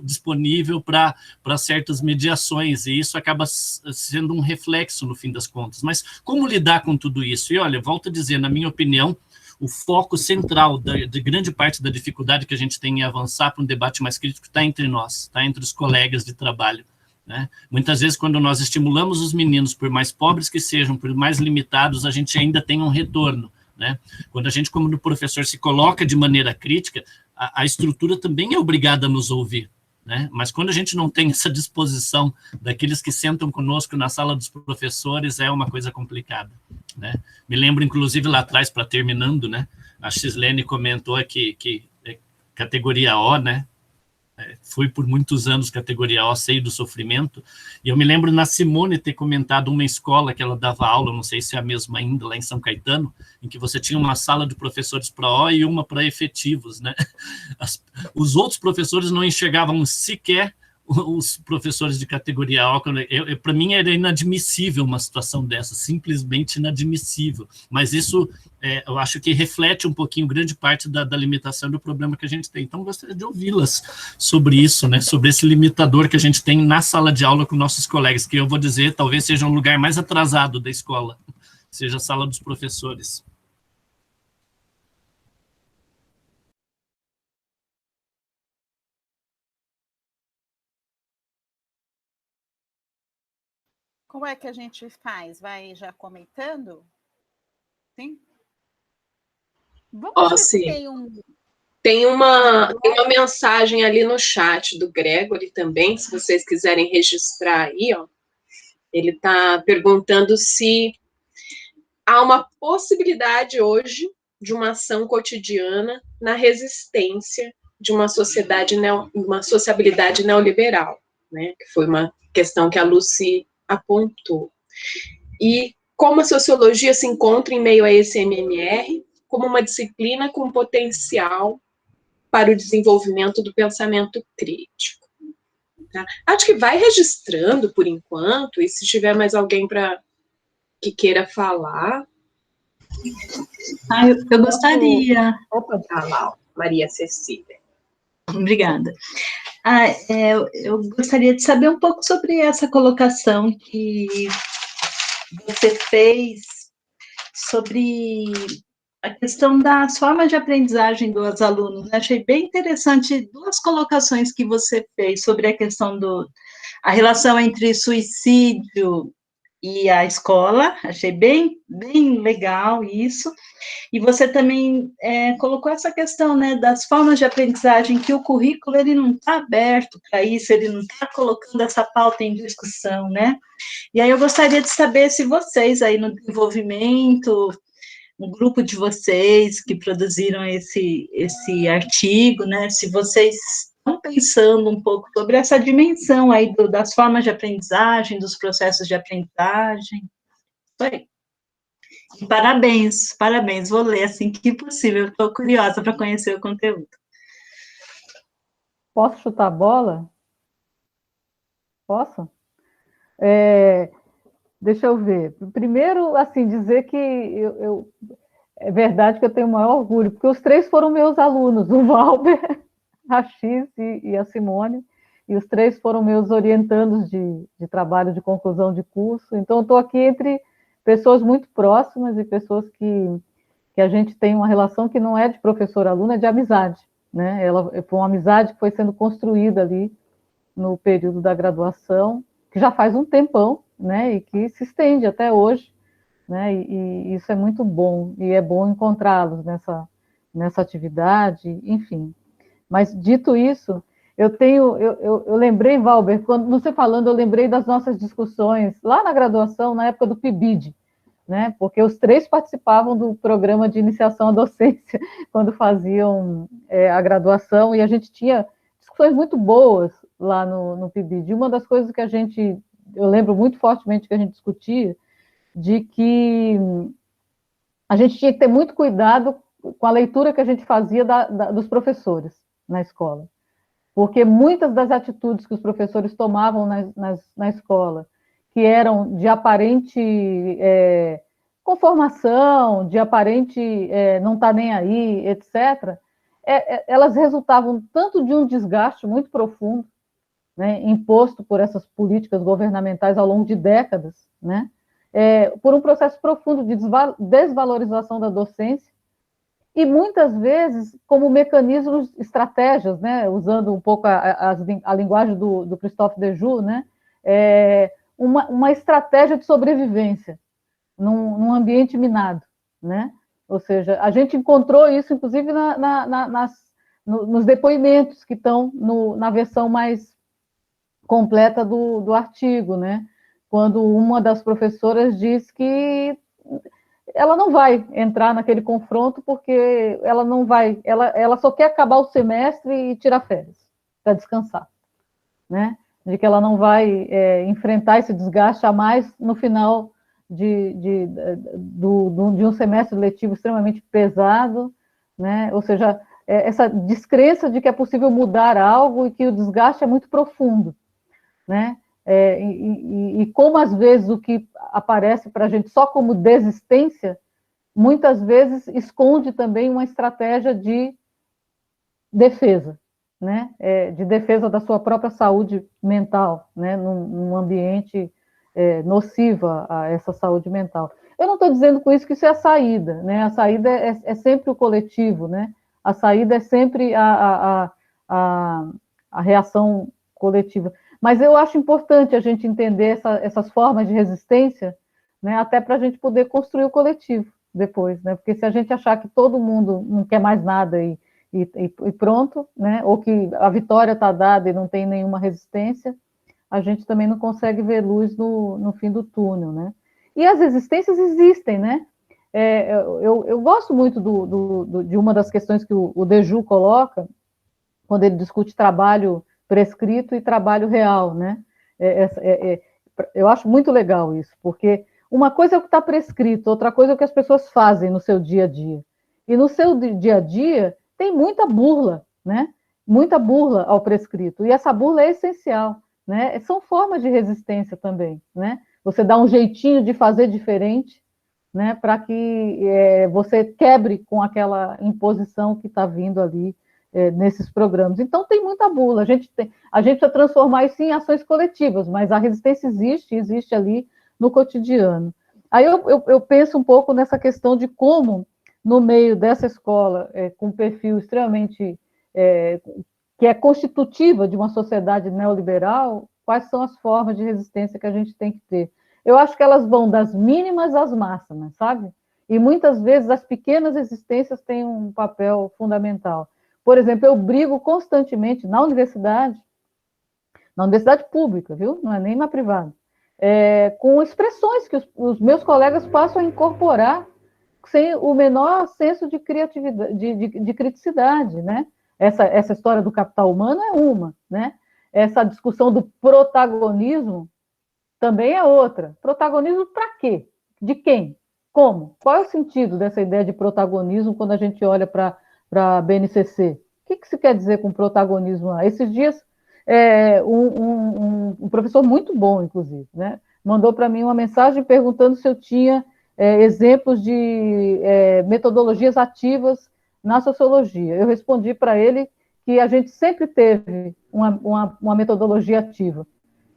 disponível para certas mediações, e isso acaba sendo um reflexo, no fim das contas. Mas como lidar com tudo isso? E olha, volto a dizer, na minha opinião, o foco central de grande parte da dificuldade que a gente tem em avançar para um debate mais crítico está entre nós, está entre os colegas de trabalho, né? Muitas vezes, quando nós estimulamos os meninos, por mais pobres que sejam, por mais limitados, a gente ainda tem um retorno, né? Quando a gente, como professor, se coloca de maneira crítica, a estrutura também é obrigada a nos ouvir, né? Mas quando a gente não tem essa disposição daqueles que sentam conosco na sala dos professores, é uma coisa complicada. né? Me lembro, inclusive, lá atrás, para terminando, né, a Chislene comentou que é categoria O, né? Fui por muitos anos categoria O, sei do sofrimento, e eu me lembro na Simone ter comentado uma escola que ela dava aula, não sei se é a mesma ainda, lá em São Caetano, em que você tinha uma sala de professores para O e uma para efetivos, né? Os outros professores não enxergavam sequer os professores de categoria O. Para mim era inadmissível uma situação dessa, simplesmente inadmissível, mas isso eu acho que reflete um pouquinho grande parte da limitação do problema que a gente tem. Então, gostaria de ouvi-las sobre isso, né, sobre esse limitador que a gente tem na sala de aula com nossos colegas, que eu vou dizer, talvez seja um lugar mais atrasado da escola, seja a sala dos professores. Como é que a gente faz? Vai já comentando? Sim? Vamos ver se sim. tem uma mensagem ali no chat do Gregory também, se vocês quiserem registrar aí, ó. Ele está perguntando se há uma possibilidade hoje de uma ação cotidiana na resistência de uma sociabilidade neoliberal, né? Que foi uma questão que a Lucy apontou. E como a sociologia se encontra em meio a esse MMR como uma disciplina com potencial para o desenvolvimento do pensamento crítico. Tá? Acho que vai registrando por enquanto, e se tiver mais alguém que queira falar. Eu gostaria. Opa, lá, Maria Cecília. Obrigada. Eu gostaria de saber um pouco sobre essa colocação que você fez sobre a questão das formas de aprendizagem dos alunos. Achei bem interessante duas colocações que você fez sobre a questão a relação entre suicídio e a escola. Achei bem legal isso. E você também colocou essa questão, né, das formas de aprendizagem, que o currículo ele não está aberto para isso, ele não está colocando essa pauta em discussão, né? E aí eu gostaria de saber se vocês aí no desenvolvimento, um grupo de vocês que produziram esse artigo, né, se vocês estão pensando um pouco sobre essa dimensão aí das formas de aprendizagem, dos processos de aprendizagem. Foi. Parabéns, vou ler assim que possível, estou curiosa para conhecer o conteúdo. Posso chutar a bola? Posso? Deixa eu ver. Primeiro, assim, dizer que é verdade que eu tenho o maior orgulho, porque os três foram meus alunos, o Valber, a X e a Simone, e os três foram meus orientandos de trabalho de conclusão de curso, então eu estou aqui entre pessoas muito próximas e pessoas que a gente tem uma relação que não é de professor-aluno, é de amizade, né? Ela foi uma amizade que foi sendo construída ali no período da graduação, que já faz um tempão, né? E que se estende até hoje, né? E isso é muito bom, e é bom encontrá-los nessa atividade, enfim. Mas, dito isso, eu lembrei, Valber, quando você falando, eu lembrei das nossas discussões lá na graduação, na época do PIBID, né? Porque os três participavam do programa de iniciação à docência, quando faziam a graduação, e a gente tinha discussões muito boas lá no PIBID. E uma das coisas que eu lembro muito fortemente que a gente discutia, de que a gente tinha que ter muito cuidado com a leitura que a gente fazia dos professores na escola. Porque muitas das atitudes que os professores tomavam na escola, que eram de aparente conformação, de aparente não estar nem aí, etc., elas resultavam tanto de um desgaste muito profundo, né, imposto por essas políticas governamentais ao longo de décadas, né, por um processo profundo de desvalorização da docência, e muitas vezes como mecanismos, estratégias, né, usando um pouco a linguagem do Christophe Dejoux, né, uma estratégia de sobrevivência num ambiente minado, né? Ou seja, a gente encontrou isso, inclusive, nos depoimentos que estão na versão mais completa do artigo, né? Quando uma das professoras diz que ela não vai entrar naquele confronto porque ela não vai, ela só quer acabar o semestre e tirar férias para descansar, né? De que ela não vai enfrentar esse desgaste a mais no final de um semestre letivo extremamente pesado, né? Ou seja, essa descrença de que é possível mudar algo e que o desgaste é muito profundo, né? E como às vezes o que aparece para a gente só como desistência, muitas vezes esconde também uma estratégia de defesa, né? De defesa da sua própria saúde mental, né? Num ambiente nocivo a essa saúde mental. Eu não estou dizendo com isso que isso é a saída, né? A saída é sempre o coletivo, né? A saída é sempre a reação coletiva. Mas eu acho importante a gente entender essas formas de resistência, né? Até para a gente poder construir o coletivo depois, né? Porque se a gente achar que todo mundo não quer mais nada e pronto, né? Ou que a vitória está dada e não tem nenhuma resistência, a gente também não consegue ver luz no fim do túnel, né? E as resistências existem, né? Eu gosto muito de uma das questões que o Deju coloca, quando ele discute trabalho prescrito e trabalho real, né? Eu acho muito legal isso, porque uma coisa é o que está prescrito, outra coisa é o que as pessoas fazem no seu dia a dia. E no seu dia a dia tem muita burla, né? Muita burla ao prescrito, e essa burla é essencial, né? São formas de resistência também, né? Você dá um jeitinho de fazer diferente, né? Para que você quebre com aquela imposição que está vindo ali nesses programas. Então, tem muita bula. A gente precisa transformar isso em ações coletivas, mas a resistência existe ali no cotidiano. Aí eu penso um pouco nessa questão de como, no meio dessa escola, com um perfil extremamente que é constitutiva de uma sociedade neoliberal, quais são as formas de resistência que a gente tem que ter? Eu acho que elas vão das mínimas às máximas, sabe? E muitas vezes as pequenas resistências têm um papel fundamental. Por exemplo, eu brigo constantemente na universidade pública, viu? Não é nem na privada, com expressões que os meus colegas passam a incorporar sem o menor senso de criatividade, de criticidade, né? Essa história do capital humano é uma, né? Essa discussão do protagonismo também é outra. Protagonismo para quê? De quem? Como? Qual é o sentido dessa ideia de protagonismo quando a gente olha para a BNCC? O que se quer dizer com protagonismo lá? Esses dias, um professor muito bom, inclusive, né, mandou para mim uma mensagem perguntando se eu tinha exemplos de metodologias ativas na sociologia. Eu respondi para ele que a gente sempre teve uma metodologia ativa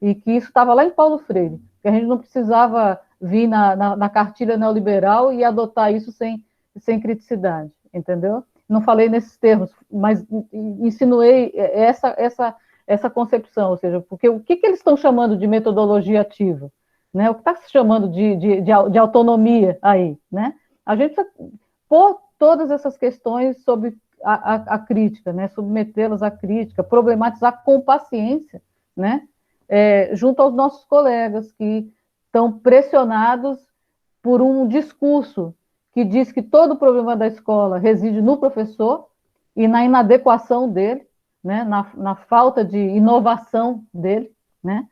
e que isso estava lá em Paulo Freire, que a gente não precisava vir na cartilha neoliberal e adotar isso sem criticidade, entendeu? Não falei nesses termos, mas insinuei essa concepção, ou seja, porque o que eles estão chamando de metodologia ativa? Né? O que está se chamando de autonomia aí? Né? A gente precisa pôr todas essas questões sob a crítica, né? Submetê-las à crítica, problematizar com paciência, né? Junto aos nossos colegas que estão pressionados por um discurso que diz que todo o problema da escola reside no professor e na inadequação dele, né, na falta de inovação dele, né,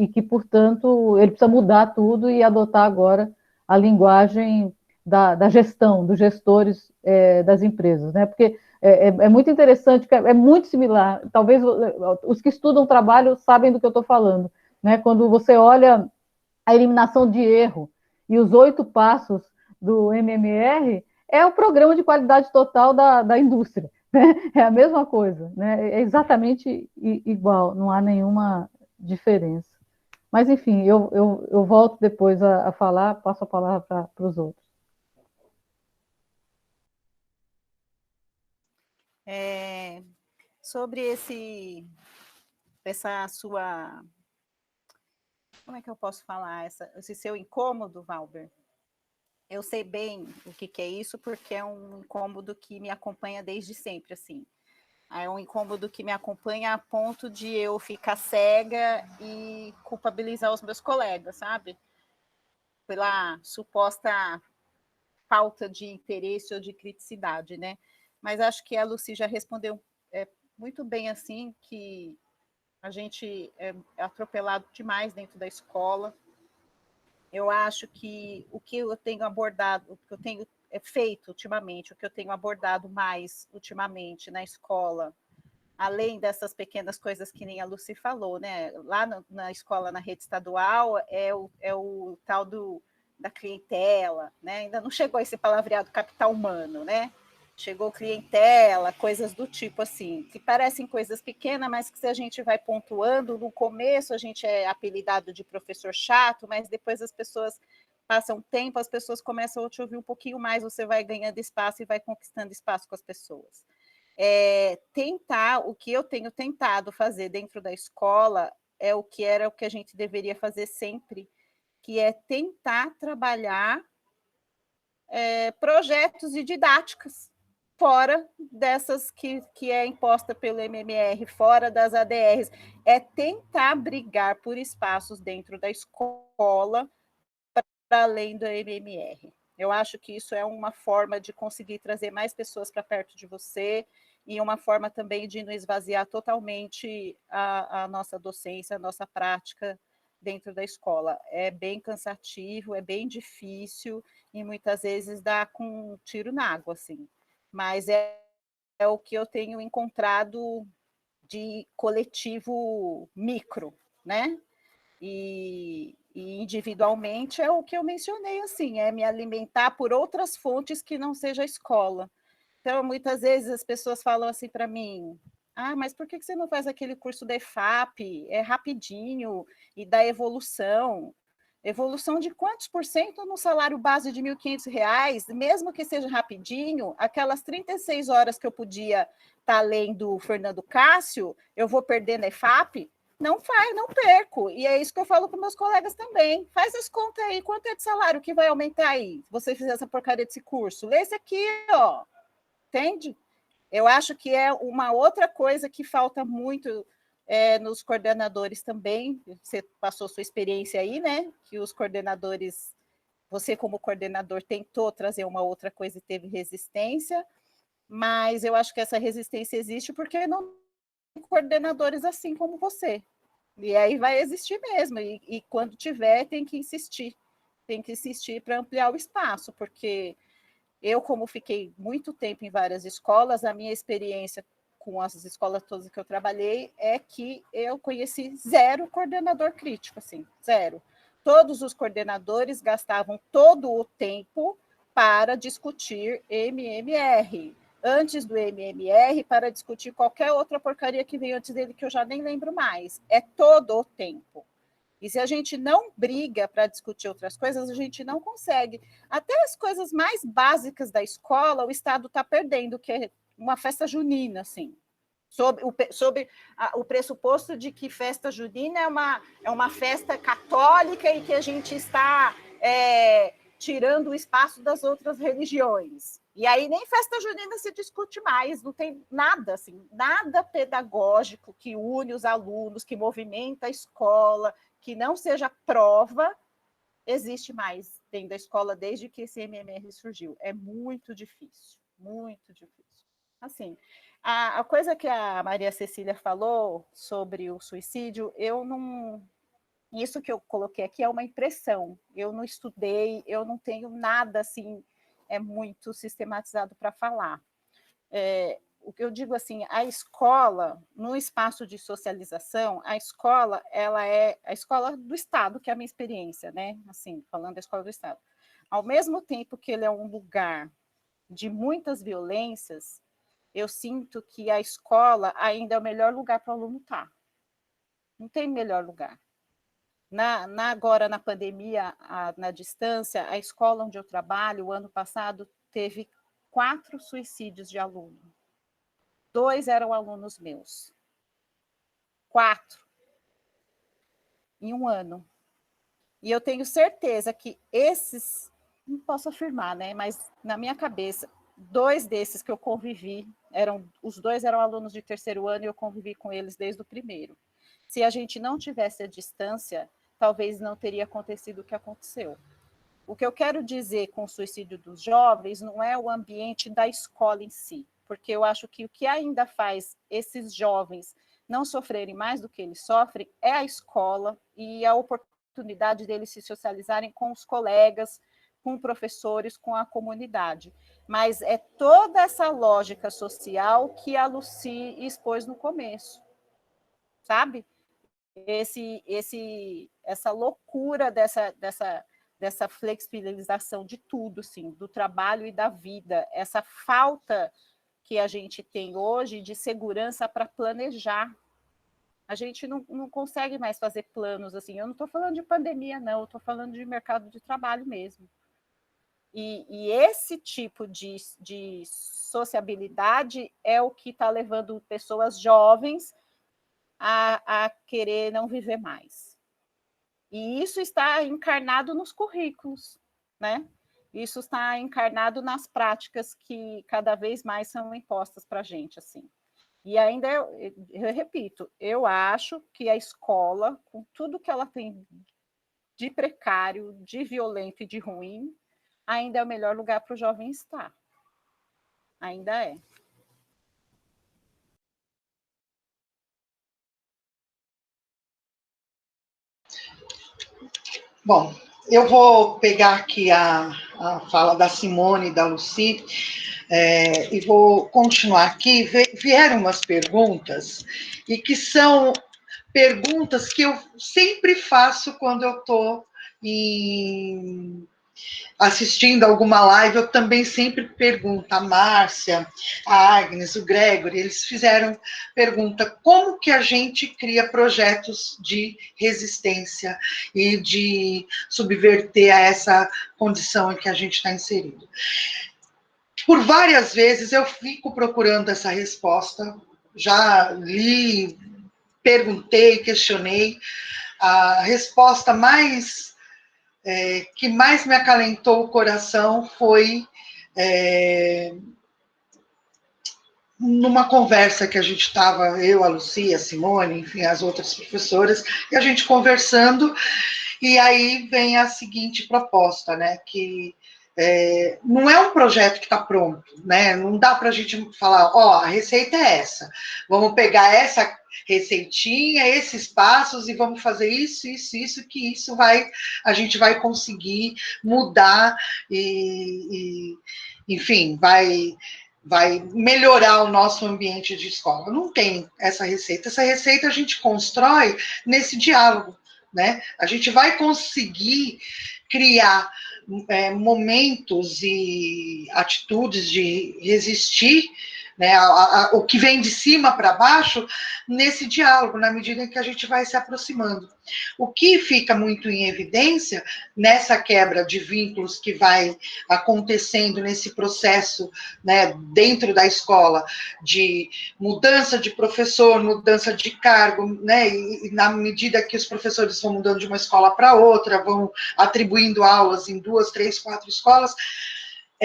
e que, portanto, ele precisa mudar tudo e adotar agora a linguagem da gestão, dos gestores das empresas, né, porque é muito interessante, é muito similar, talvez os que estudam trabalho sabem do que eu estou falando, né, quando você olha a eliminação de erro e os 8 passos do MMR, é o programa de qualidade total da indústria, né? É a mesma coisa, né? É exatamente igual, não há nenhuma diferença. Mas, enfim, eu volto depois a falar, passo a palavra para os outros. Sobre essa sua... Como é que eu posso falar? Esse seu incômodo, Valber? Eu sei bem o que é isso, porque é um incômodo que me acompanha desde sempre, assim. É um incômodo que me acompanha a ponto de eu ficar cega e culpabilizar os meus colegas, sabe? pela suposta falta de interesse ou de criticidade, né? Mas acho que a Lucy já respondeu muito bem, assim, que a gente é atropelado demais dentro da escola. Eu acho que o que eu tenho abordado, o que eu tenho feito ultimamente, o que eu tenho abordado mais ultimamente na escola, além dessas pequenas coisas que nem a Lucy falou, né? Lá na escola, na rede estadual, é o tal da clientela, né? Ainda não chegou esse palavreado capital humano, né? Chegou clientela, coisas do tipo assim, que parecem coisas pequenas, mas que se a gente vai pontuando, no começo a gente é apelidado de professor chato, mas depois as pessoas passam tempo, as pessoas começam a te ouvir um pouquinho mais, você vai ganhando espaço e vai conquistando espaço com as pessoas. Tentar, o que eu tenho tentado fazer dentro da escola é o que era o que a gente deveria fazer sempre, que é tentar trabalhar projetos e didáticas fora dessas que é imposta pelo MMR, fora das ADRs, é tentar brigar por espaços dentro da escola para além do MMR. Eu acho que isso é uma forma de conseguir trazer mais pessoas para perto de você e uma forma também de não esvaziar totalmente a nossa docência, a nossa prática dentro da escola. É bem cansativo, é bem difícil e muitas vezes dá com um tiro na água, assim. Mas é o que eu tenho encontrado de coletivo micro, né? E individualmente é o que eu mencionei, assim, é me alimentar por outras fontes que não seja a escola. Então, muitas vezes as pessoas falam assim para mim, mas por que você não faz aquele curso da EFAP? É rapidinho e dá evolução. Evolução de quantos por cento no salário base de R$ 1.500, mesmo que seja rapidinho, aquelas 36 horas que eu podia estar lendo Fernando Cássio, eu vou perder na EFAP? Não faz, não perco. E é isso que eu falo com meus colegas também. Faz as contas aí, quanto é de salário que vai aumentar aí, se você fizer essa porcaria desse curso? Lê esse aqui, ó. Entende? Eu acho que é uma outra coisa que falta muito nos coordenadores também. Você passou sua experiência aí, né? Que os coordenadores, você como coordenador tentou trazer uma outra coisa e teve resistência, mas eu acho que essa resistência existe porque não tem coordenadores assim como você. E aí vai existir mesmo, e quando tiver, tem que insistir para ampliar o espaço, porque eu, como fiquei muito tempo em várias escolas, a minha experiência com as escolas todas que eu trabalhei é que eu conheci zero coordenador crítico, assim, zero. Todos os coordenadores gastavam todo o tempo para discutir MMR, antes do MMR, para discutir qualquer outra porcaria que veio antes dele, que eu já nem lembro mais. É todo o tempo. E se a gente não briga para discutir outras coisas, a gente não consegue. Até as coisas mais básicas da escola, o Estado está perdendo, que é uma festa junina, assim. Sob o pressuposto de que festa junina é uma festa católica e que a gente está tirando o espaço das outras religiões. E aí nem festa junina se discute mais, não tem nada, assim, nada pedagógico que une os alunos, que movimenta a escola, que não seja prova, existe mais dentro da escola desde que esse MMR surgiu. É muito difícil, muito difícil. Assim, a coisa que a Maria Cecília falou sobre o suicídio, eu não... Isso que eu coloquei aqui é uma impressão. Eu não estudei, eu não tenho nada assim muito sistematizado para falar. O que eu digo assim, a escola, no espaço de socialização, a escola, ela é a escola do Estado, que é a minha experiência, né? Assim, falando da escola do Estado. Ao mesmo tempo que ele é um lugar de muitas violências, eu sinto que a escola ainda é o melhor lugar para o aluno estar. Não tem melhor lugar. Agora, na pandemia, na distância, a escola onde eu trabalho, o ano passado, teve 4 suicídios de aluno. 2 eram alunos meus. 4 em um ano. E eu tenho certeza que esses, não posso afirmar, né? Mas na minha cabeça, 2 desses que eu convivi, os 2 eram alunos de terceiro ano e eu convivi com eles desde o primeiro. Se a gente não tivesse a distância, talvez não teria acontecido o que aconteceu. O que eu quero dizer com o suicídio dos jovens não é o ambiente da escola em si, porque eu acho que o que ainda faz esses jovens não sofrerem mais do que eles sofrem é a escola e a oportunidade deles se socializarem com os colegas, com professores, com a comunidade. Mas é toda essa lógica social que a Lucy expôs no começo, sabe? Essa loucura dessa flexibilização de tudo, assim, do trabalho e da vida, essa falta que a gente tem hoje de segurança para planejar. A gente não consegue mais fazer planos assim. Eu não estou falando de pandemia, não, eu estou falando de mercado de trabalho mesmo. E esse tipo de sociabilidade é o que está levando pessoas jovens a querer não viver mais. E isso está encarnado nos currículos, né? Isso está encarnado nas práticas que cada vez mais são impostas para a gente, assim. E ainda, eu repito, eu acho que a escola, com tudo que ela tem de precário, de violento e de ruim, ainda é o melhor lugar para o jovem estar. Ainda é. Bom, eu vou pegar aqui a fala da Simone e da Lucy, e vou continuar aqui. Vieram umas perguntas, e que são perguntas que eu sempre faço quando eu estou assistindo alguma live. Eu também sempre pergunto, a Márcia, a Agnes, o Gregory, eles fizeram pergunta: como que a gente cria projetos de resistência e de subverter a essa condição em que a gente está inserido? Por várias vezes eu fico procurando essa resposta, já li, perguntei, questionei. A resposta que mais me acalentou o coração foi numa conversa que a gente estava, eu, a Lucy, a Simone, enfim, as outras professoras, e a gente conversando, e aí vem a seguinte proposta, né, que não é um projeto que está pronto, né, não dá para a gente falar, a receita é essa, vamos pegar essa receitinha, esses passos, e vamos fazer isso, que isso a gente vai conseguir mudar enfim, vai melhorar o nosso ambiente de escola. Não tem essa receita. Essa receita a gente constrói nesse diálogo, né? A gente vai conseguir criar momentos e atitudes de resistir, né, o que vem de cima para baixo, nesse diálogo, na medida em que a gente vai se aproximando. O que fica muito em evidência nessa quebra de vínculos que vai acontecendo nesse processo, né, dentro da escola, de mudança de professor, mudança de cargo, né, e na medida que os professores vão mudando de uma escola para outra, vão atribuindo aulas em 2, 3, 4 escolas,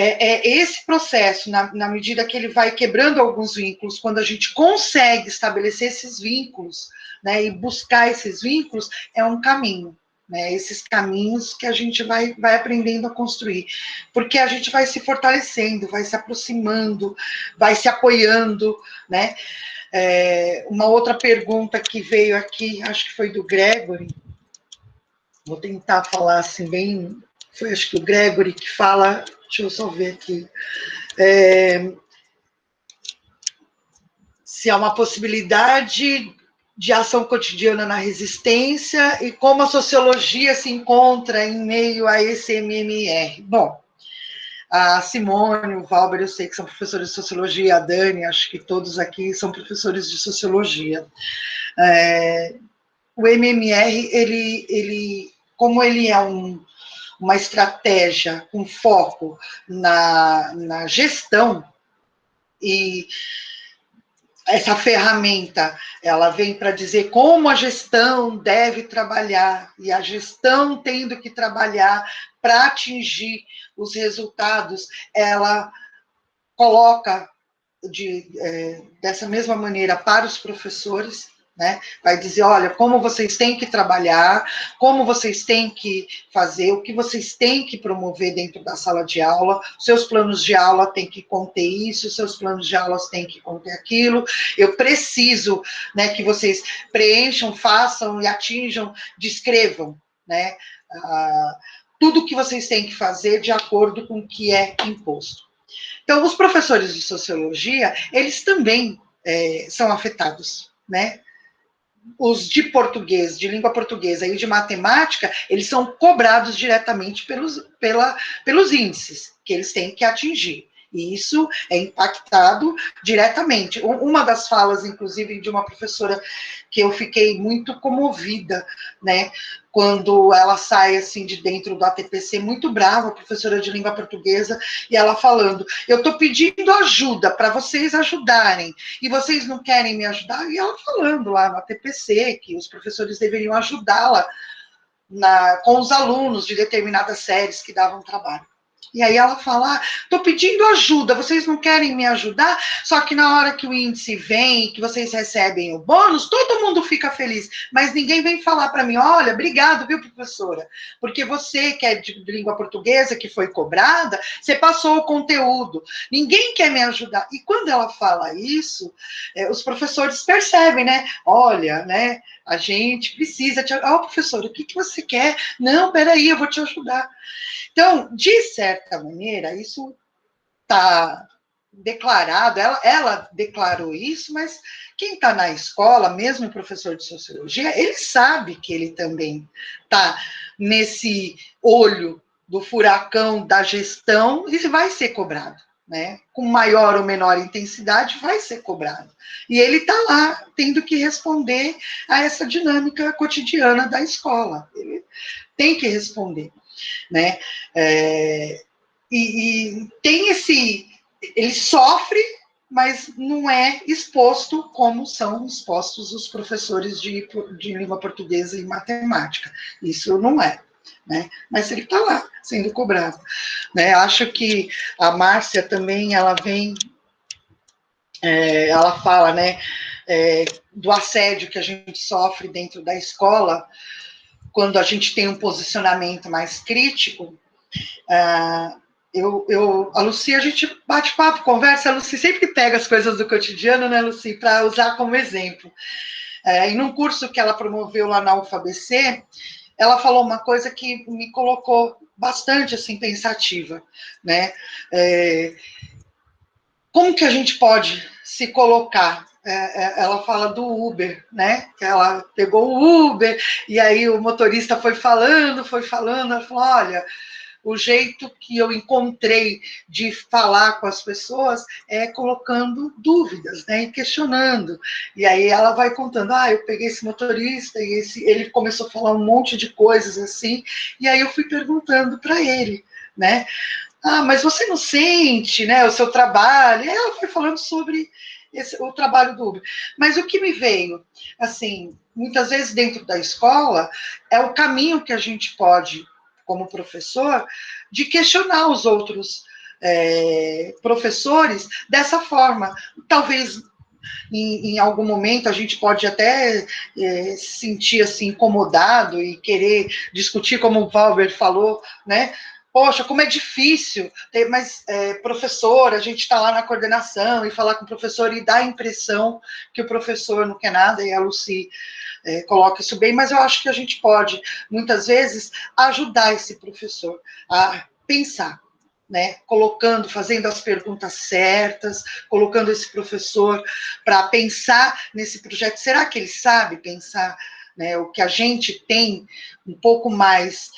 esse processo, na medida que ele vai quebrando alguns vínculos, quando a gente consegue estabelecer esses vínculos, né, e buscar esses vínculos, é um caminho, né, esses caminhos que a gente vai aprendendo a construir, porque a gente vai se fortalecendo, vai se aproximando, vai se apoiando, né. Uma outra pergunta que veio aqui, acho que foi do Gregory, vou tentar falar assim bem, foi acho que o Gregory que fala, deixa eu só ver aqui, se há uma possibilidade de ação cotidiana na resistência e como a sociologia se encontra em meio a esse MMR. Bom, a Simone, o Valber, eu sei que são professores de sociologia, a Dani, acho que todos aqui são professores de sociologia. O MMR, ele como ele é uma estratégia com foco na gestão, e essa ferramenta, ela vem para dizer como a gestão deve trabalhar, e a gestão tendo que trabalhar para atingir os resultados, ela coloca dessa mesma maneira para os professores, né? Vai dizer, olha, como vocês têm que trabalhar, como vocês têm que fazer, o que vocês têm que promover dentro da sala de aula, seus planos de aula têm que conter isso, seus planos de aulas têm que conter aquilo, eu preciso, né, que vocês preencham, façam e atinjam, descrevam, né, tudo que vocês têm que fazer de acordo com o que é imposto. Então, os professores de sociologia, eles também são afetados, né? Os de português, de língua portuguesa e de matemática, eles são cobrados diretamente pelos índices que eles têm que atingir. E isso é impactado diretamente. Uma das falas, inclusive, de uma professora que eu fiquei muito comovida, né, quando ela sai, assim, de dentro do ATPC, muito brava, professora de língua portuguesa, e ela falando, eu estou pedindo ajuda para vocês ajudarem, e vocês não querem me ajudar? E ela falando lá no ATPC, que os professores deveriam ajudá-la com os alunos de determinadas séries que davam trabalho. E aí ela fala, estou pedindo ajuda, vocês não querem me ajudar? Só que na hora que o índice vem, que vocês recebem o bônus, todo mundo fica feliz, mas ninguém vem falar para mim, olha, obrigado, viu, professora? Porque você, que é de língua portuguesa, que foi cobrada, você passou o conteúdo, ninguém quer me ajudar. E quando ela fala isso, os professores percebem, né? Olha, né, a gente precisa te ajudar. Professora, o que você quer? Não, peraí, eu vou te ajudar. Então, de certa maneira, isso está declarado, ela declarou isso, mas quem está na escola, mesmo o professor de sociologia, ele sabe que ele também está nesse olho do furacão da gestão e vai ser cobrado, né? Com maior ou menor intensidade, vai ser cobrado. E ele está lá, tendo que responder a essa dinâmica cotidiana da escola. Ele tem que responder, né? E tem ele sofre, mas não é exposto como são expostos os professores de língua portuguesa e matemática. Isso não é, né? Mas ele está lá, sendo cobrado, né? Acho que a Márcia também, ela vem, ela fala, né, do assédio que a gente sofre dentro da escola, quando a gente tem um posicionamento mais crítico. A Lucy, a gente bate papo, conversa, a Lucy sempre pega as coisas do cotidiano, né, Lucy, para usar como exemplo. E num curso que ela promoveu lá na UFABC, ela falou uma coisa que me colocou bastante, assim, pensativa, né? Como que a gente pode se colocar? Ela fala do Uber, né? Que ela pegou o Uber, e aí o motorista foi falando, ela falou, olha, o jeito que eu encontrei de falar com as pessoas é colocando dúvidas, né, e questionando. E aí ela vai contando, eu peguei esse motorista, e ele começou a falar um monte de coisas assim, e aí eu fui perguntando para ele, né, mas você não sente, né, o seu trabalho? E ela foi falando sobre o trabalho do Uber. Mas o que me veio, assim, muitas vezes dentro da escola, é o caminho que a gente pode, como professor, de questionar os outros professores dessa forma. Talvez, em algum momento, a gente pode até se sentir assim, incomodado e querer discutir, como o Valber falou, né? Poxa, como é difícil, mas professor, a gente está lá na coordenação e falar com o professor e dá a impressão que o professor não quer nada, e a Lucy coloca isso bem, mas eu acho que a gente pode, muitas vezes, ajudar esse professor a pensar, né? Fazendo as perguntas certas, colocando esse professor para pensar nesse projeto. Será que ele sabe pensar, né, o que a gente tem um pouco mais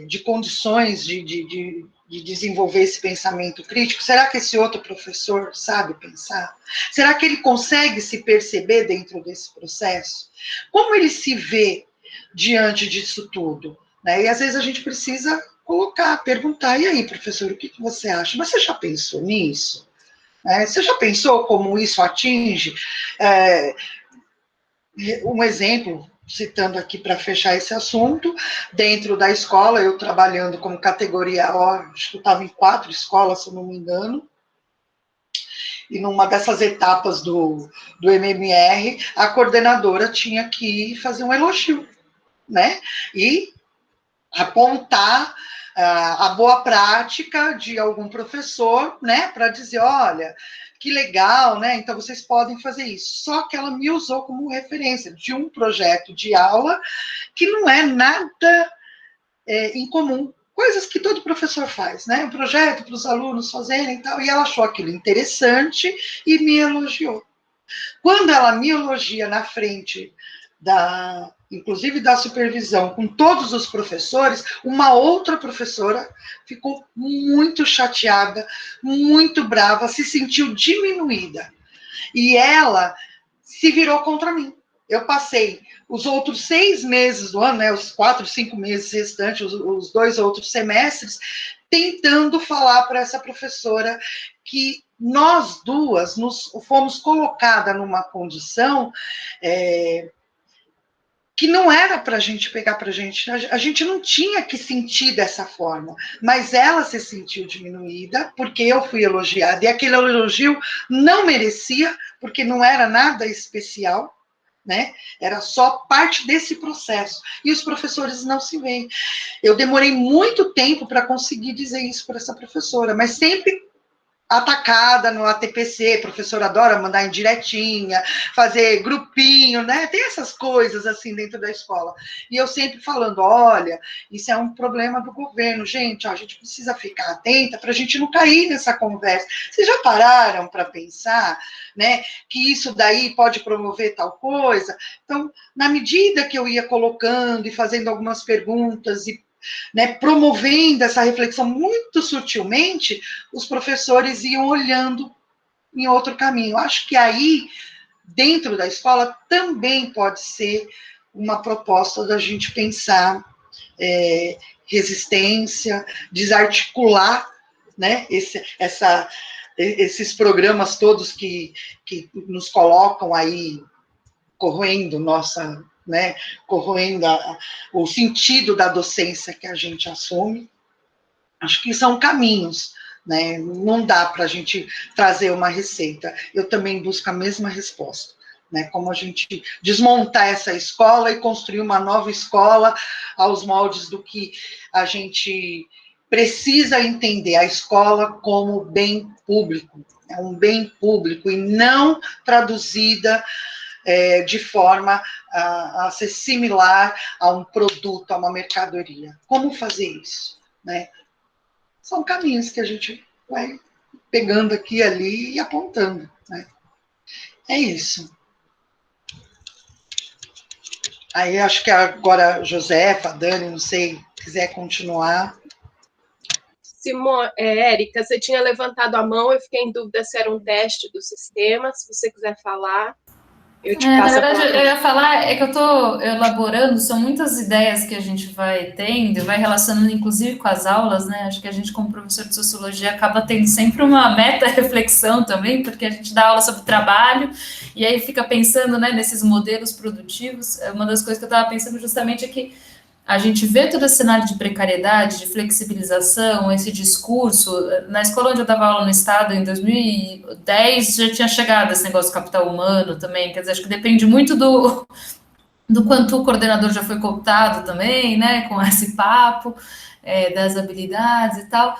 de condições de desenvolver esse pensamento crítico? Será que esse outro professor sabe pensar? Será que ele consegue se perceber dentro desse processo? Como ele se vê diante disso tudo? Né? E às vezes a gente precisa perguntar, e aí, professor, o que você acha? Mas você já pensou nisso? Você já pensou como isso atinge? Um exemplo, citando aqui para fechar esse assunto, dentro da escola, eu trabalhando como categoria O, acho que eu estava em 4 escolas, se eu não me engano, E numa dessas etapas do MMR, a coordenadora tinha que fazer um elogio, né? E apontar a boa prática de algum professor, né? Para dizer, olha, que legal, né? Então vocês podem fazer isso. Só que ela me usou como referência de um projeto de aula que não é nada incomum. Coisas que todo professor faz, né? Um projeto para os alunos fazerem e tal. E ela achou aquilo interessante e me elogiou. Quando ela me elogia na frente inclusive da supervisão, com todos os professores, uma outra professora ficou muito chateada, muito brava, se sentiu diminuída. E ela se virou contra mim. Eu passei os outros 6 meses do ano, né, os 4, 5 meses restantes, os 2 outros semestres, tentando falar para essa professora que nós duas fomos colocadas numa condição que não era para a gente pegar para a gente não tinha que sentir dessa forma, mas ela se sentiu diminuída, porque eu fui elogiada, e aquele elogio não merecia, porque não era nada especial, né? Era só parte desse processo, e os professores não se veem. Eu demorei muito tempo para conseguir dizer isso para essa professora, mas sempre atacada no ATPC, a professora adora mandar indiretinha, fazer grupinho, né? Tem essas coisas assim dentro da escola. E eu sempre falando, olha, isso é um problema do governo, gente, a gente precisa ficar atenta para a gente não cair nessa conversa. Vocês já pararam para pensar, né, que isso daí pode promover tal coisa? Então, na medida que eu ia colocando e fazendo algumas perguntas e, né, promovendo essa reflexão muito sutilmente, os professores iam olhando em outro caminho. Acho que aí, dentro da escola, também pode ser uma proposta da gente pensar resistência, desarticular, né, esses programas todos que nos colocam aí corroendo nossa... né, corroendo o sentido da docência que a gente assume. Acho que são caminhos, né? Não dá para a gente trazer uma receita. Eu também busco a mesma resposta, né? Como a gente desmontar essa escola e construir uma nova escola aos moldes do que a gente precisa entender a escola como bem público, é um bem público e não traduzida de forma a ser similar a um produto, a uma mercadoria. Como fazer isso, né? São caminhos que a gente vai pegando aqui e ali e apontando, né? É isso. Aí acho que agora Josefa, Dani, não sei, quiser continuar. Érica, você tinha levantado a mão, eu fiquei em dúvida se era um teste do sistema, se você quiser falar... Na verdade, eu ia falar, é que eu estou elaborando, são muitas ideias que a gente vai tendo, vai relacionando inclusive com as aulas, né? Acho que a gente, como professor de sociologia, acaba tendo sempre uma meta-reflexão também, porque a gente dá aula sobre trabalho, e aí fica pensando, né, nesses modelos produtivos. Uma das coisas que eu estava pensando justamente é que a gente vê todo esse cenário de precariedade, de flexibilização, esse discurso. Na escola onde eu dava aula no Estado, em 2010, já tinha chegado esse negócio do capital humano também. Quer dizer, acho que depende muito do quanto o coordenador já foi cooptado também, né, com esse papo das habilidades e tal.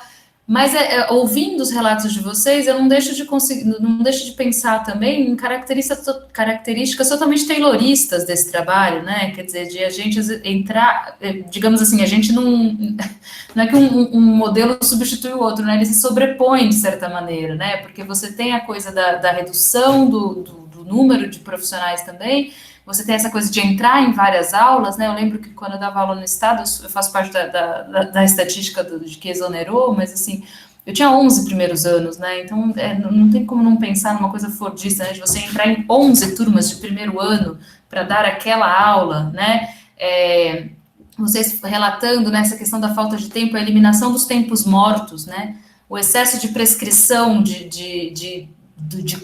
Mas ouvindo os relatos de vocês, eu não deixo de pensar também em características totalmente tayloristas desse trabalho, né? Quer dizer, de a gente entrar, digamos assim, a gente não é que um modelo substitui o outro, né? Ele se sobrepõe de certa maneira, né? Porque você tem a coisa da redução do número de profissionais também. Você tem essa coisa de entrar em várias aulas, né? Eu lembro que quando eu dava aula no Estado, eu faço parte da estatística de que exonerou, mas assim, eu tinha 11 primeiros anos, né? Então, não tem como não pensar numa coisa fordista, né? De você entrar em 11 turmas de primeiro ano para dar aquela aula, né? Vocês relatando, né, essa questão da falta de tempo, a eliminação dos tempos mortos, né? O excesso de prescrição de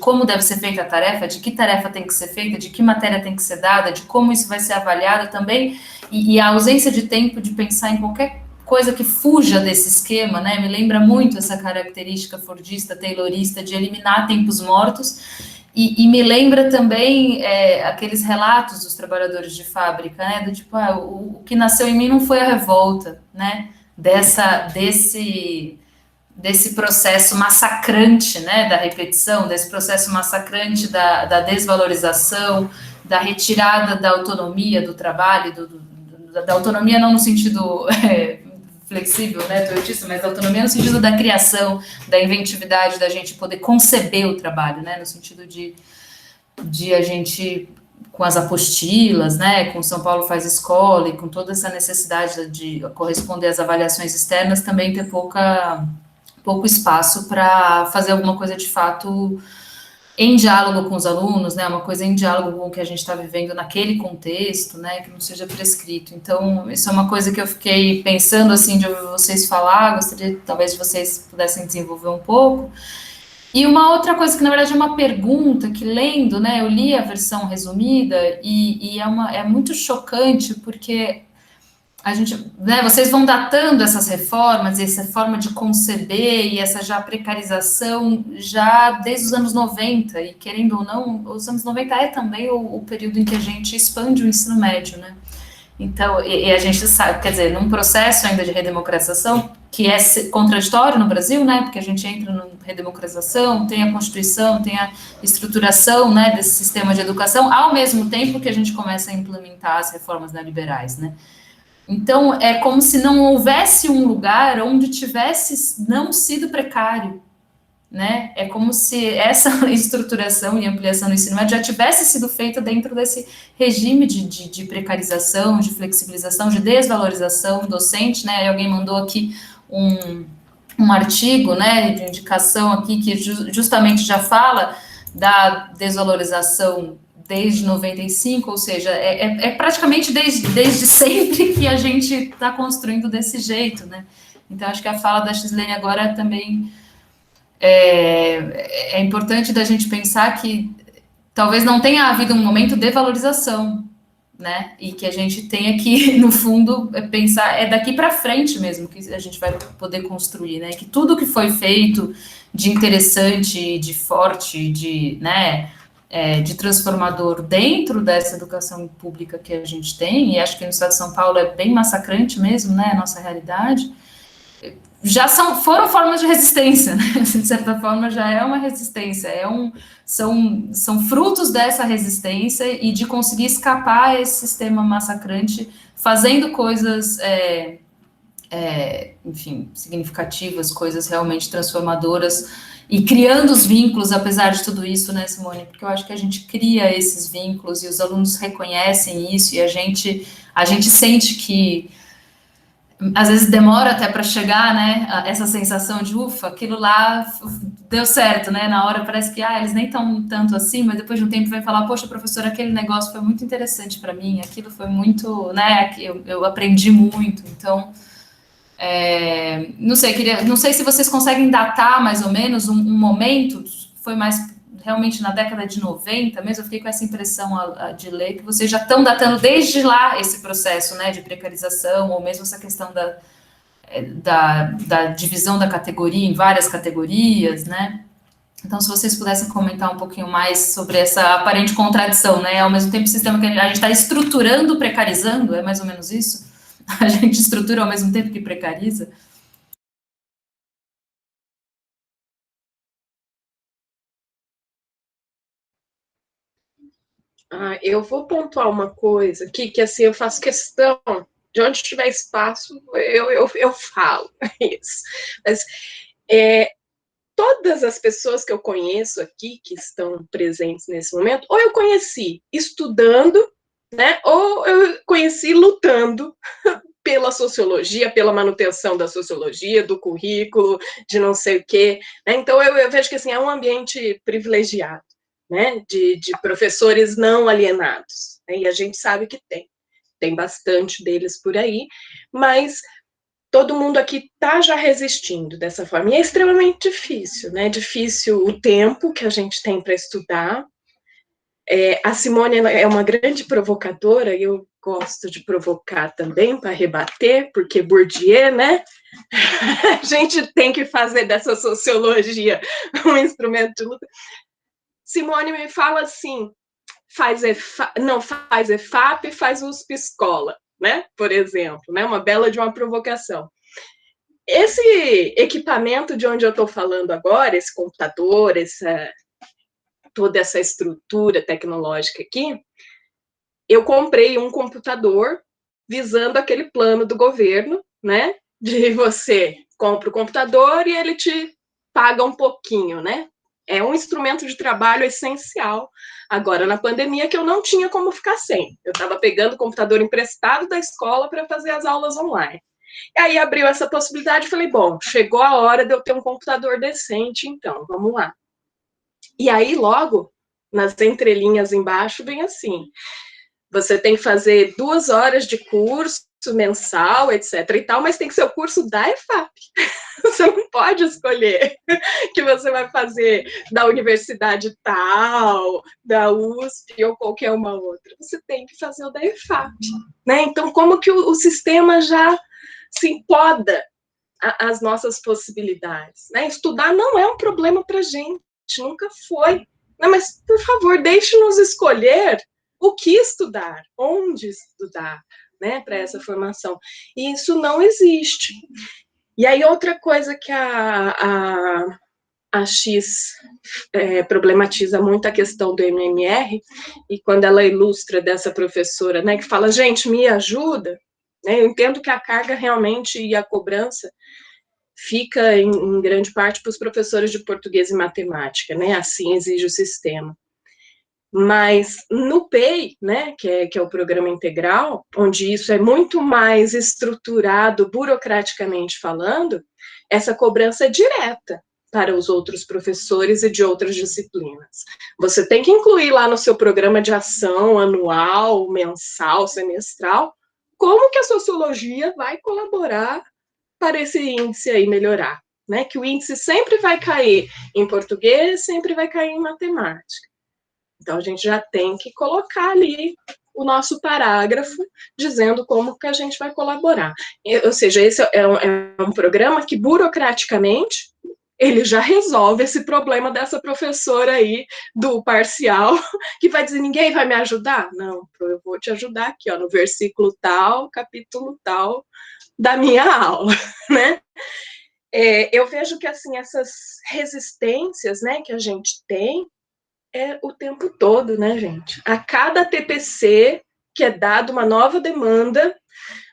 como deve ser feita a tarefa, de que tarefa tem que ser feita, de que matéria tem que ser dada, de como isso vai ser avaliado também, e a ausência de tempo de pensar em qualquer coisa que fuja desse esquema, né? Me lembra muito essa característica fordista, taylorista, de eliminar tempos mortos, e me lembra também aqueles relatos dos trabalhadores de fábrica, né? Do tipo, o que nasceu em mim não foi a revolta, né? Desse processo massacrante, né, da repetição, desse processo massacrante da desvalorização, da retirada da autonomia do trabalho, da autonomia não no sentido flexível, né, teoretista, mas da autonomia no sentido da criação, da inventividade, da gente poder conceber o trabalho, né, no sentido de a gente, com as apostilas, né, com São Paulo Faz Escola, e com toda essa necessidade de corresponder às avaliações externas, também ter pouco espaço para fazer alguma coisa de fato em diálogo com os alunos, né, uma coisa em diálogo com o que a gente está vivendo naquele contexto, né, que não seja prescrito. Então, isso é uma coisa que eu fiquei pensando, assim, de ouvir vocês falar, gostaria, talvez, de vocês pudessem desenvolver um pouco. E uma outra coisa que, na verdade, é uma pergunta que, lendo, né, eu li a versão resumida, e é muito chocante, porque a gente, né, vocês vão datando essas reformas, essa forma de conceber e essa já precarização já desde os anos 90, e querendo ou não, os anos 90 é também o período em que a gente expande o ensino médio, né? Então, e a gente sabe, quer dizer, num processo ainda de redemocratização, que é contraditório no Brasil, né, porque a gente entra na redemocratização, tem a Constituição, tem a estruturação, né, desse sistema de educação, ao mesmo tempo que a gente começa a implementar as reformas neoliberais, né. Então, é como se não houvesse um lugar onde tivesse não sido precário, né? É como se essa estruturação e ampliação do ensino médio já tivesse sido feita dentro desse regime de precarização, de flexibilização, de desvalorização docente, né? E alguém mandou aqui um artigo, né, de indicação aqui, que justamente já fala da desvalorização desde 95, ou seja, é praticamente desde sempre que a gente está construindo desse jeito, né? Então, acho que a fala da Chislene agora também é importante da gente pensar que talvez não tenha havido um momento de valorização, né? E que a gente tenha que, no fundo, pensar, daqui para frente mesmo que a gente vai poder construir, né? Que tudo que foi feito de interessante, de forte, né, de transformador dentro dessa educação pública que a gente tem, e acho que no estado de São Paulo é bem massacrante mesmo, né, a nossa realidade, já foram formas de resistência, né? De certa forma já é uma resistência, são frutos dessa resistência e de conseguir escapar a esse sistema massacrante, fazendo coisas, enfim, significativas, coisas realmente transformadoras, e criando os vínculos, apesar de tudo isso, né, Simone? Porque eu acho que a gente cria esses vínculos e os alunos reconhecem isso, e a gente sente que às vezes demora até para chegar, né, essa sensação de ufa, aquilo lá deu certo, né, na hora parece que eles nem estão tanto assim, mas depois de um tempo vai falar, poxa, professora, aquele negócio foi muito interessante para mim, aquilo foi muito, né, eu aprendi muito, então, não sei se vocês conseguem datar mais ou menos um momento, foi mais realmente na década de 90 mesmo, eu fiquei com essa impressão de ler, que vocês já estão datando desde lá esse processo, né, de precarização, ou mesmo essa questão da divisão da categoria em várias categorias, né? Então, se vocês pudessem comentar um pouquinho mais sobre essa aparente contradição, né, ao mesmo tempo o sistema que a gente está estruturando, precarizando, é mais ou menos isso? A gente estrutura ao mesmo tempo que precariza? Eu vou pontuar uma coisa aqui, que assim, eu faço questão, de onde tiver espaço, eu falo isso. Mas todas as pessoas que eu conheço aqui, que estão presentes nesse momento, ou eu conheci estudando, né, ou eu conheci lutando pela sociologia, pela manutenção da sociologia, do currículo, de não sei o quê, né? Então eu vejo que assim, é um ambiente privilegiado, né, de professores não alienados, né, e a gente sabe que tem bastante deles por aí, mas todo mundo aqui está já resistindo dessa forma, e é extremamente difícil, né, difícil o tempo que a gente tem para estudar. A Simone é uma grande provocadora, e eu gosto de provocar também para rebater, porque Bourdieu, né? A gente tem que fazer dessa sociologia um instrumento de luta. Simone me fala assim, não faz EFAP, faz USP Escola, né? Por exemplo, né? Uma bela de uma provocação. Esse equipamento de onde eu estou falando agora, esse computador, toda essa estrutura tecnológica aqui, eu comprei um computador visando aquele plano do governo, né? De você compra o computador e ele te paga um pouquinho, né? É um instrumento de trabalho essencial. Agora, na pandemia, que eu não tinha como ficar sem. Eu estava pegando o computador emprestado da escola para fazer as aulas online. E aí abriu essa possibilidade e falei, bom, chegou a hora de eu ter um computador decente, então, vamos lá. E aí, logo, nas entrelinhas embaixo, vem assim, você tem que fazer 2 horas de curso mensal, etc. e tal, mas tem que ser o curso da EFAP. Você não pode escolher que você vai fazer da universidade tal, da USP ou qualquer uma outra. Você tem que fazer o da EFAP, né? Então, como que o sistema já se empoda às nossas possibilidades, né? Estudar não é um problema para a gente, nunca foi. Não, mas, por favor, deixe-nos escolher o que estudar, onde estudar, né, para essa formação. E isso não existe. E aí, outra coisa que a X problematiza muito a questão do MMR, e quando ela ilustra dessa professora, né, que fala, gente, me ajuda, né, eu entendo que a carga realmente e a cobrança fica, em grande parte, para os professores de português e matemática, né, assim exige o sistema. Mas no PEI, né, que é o programa integral, onde isso é muito mais estruturado burocraticamente falando, essa cobrança é direta para os outros professores e de outras disciplinas. Você tem que incluir lá no seu programa de ação anual, mensal, semestral, como que a sociologia vai colaborar para esse índice aí melhorar, né? Que o índice sempre vai cair em português, sempre vai cair em matemática. Então, a gente já tem que colocar ali o nosso parágrafo dizendo como que a gente vai colaborar. Ou seja, esse é um programa que, burocraticamente, ele já resolve esse problema dessa professora aí do parcial, que vai dizer, ninguém vai me ajudar? Não, eu vou te ajudar aqui, ó, no versículo tal, capítulo tal da minha aula, né? Eu vejo que, assim, essas resistências, né, que a gente tem, o tempo todo, né, gente? A cada TPC que é dado uma nova demanda,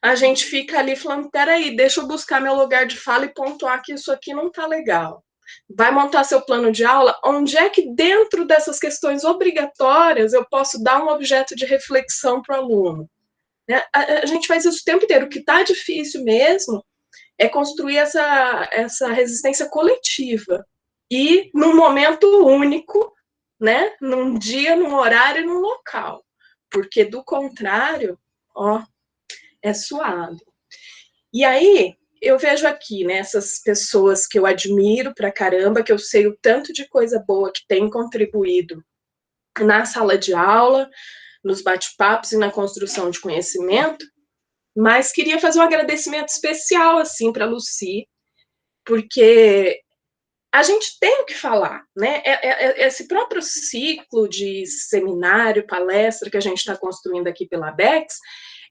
a gente fica ali falando, peraí, deixa eu buscar meu lugar de fala e pontuar que isso aqui não tá legal. Vai montar seu plano de aula, onde é que dentro dessas questões obrigatórias eu posso dar um objeto de reflexão para o aluno? Né? A gente faz isso o tempo inteiro. O que está difícil mesmo é construir essa resistência coletiva. E num momento único, né? Num dia, num horário e num local. Porque, do contrário, ó, é suado. E aí, eu vejo aqui, né, essas pessoas que eu admiro pra caramba, que eu sei o tanto de coisa boa que tem contribuído na sala de aula, nos bate-papos e na construção de conhecimento, mas queria fazer um agradecimento especial, assim, para a Lucy, porque a gente tem o que falar, né? Esse próprio ciclo de seminário, palestra que a gente está construindo aqui pela ABEX,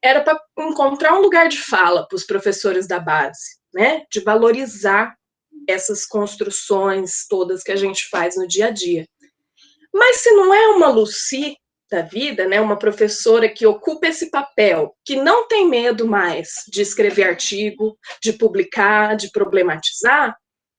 era para encontrar um lugar de fala para os professores da base, né? De valorizar essas construções todas que a gente faz no dia a dia. Mas se não é uma Lucy da vida, né, uma professora que ocupa esse papel, que não tem medo mais de escrever artigo, de publicar, de problematizar,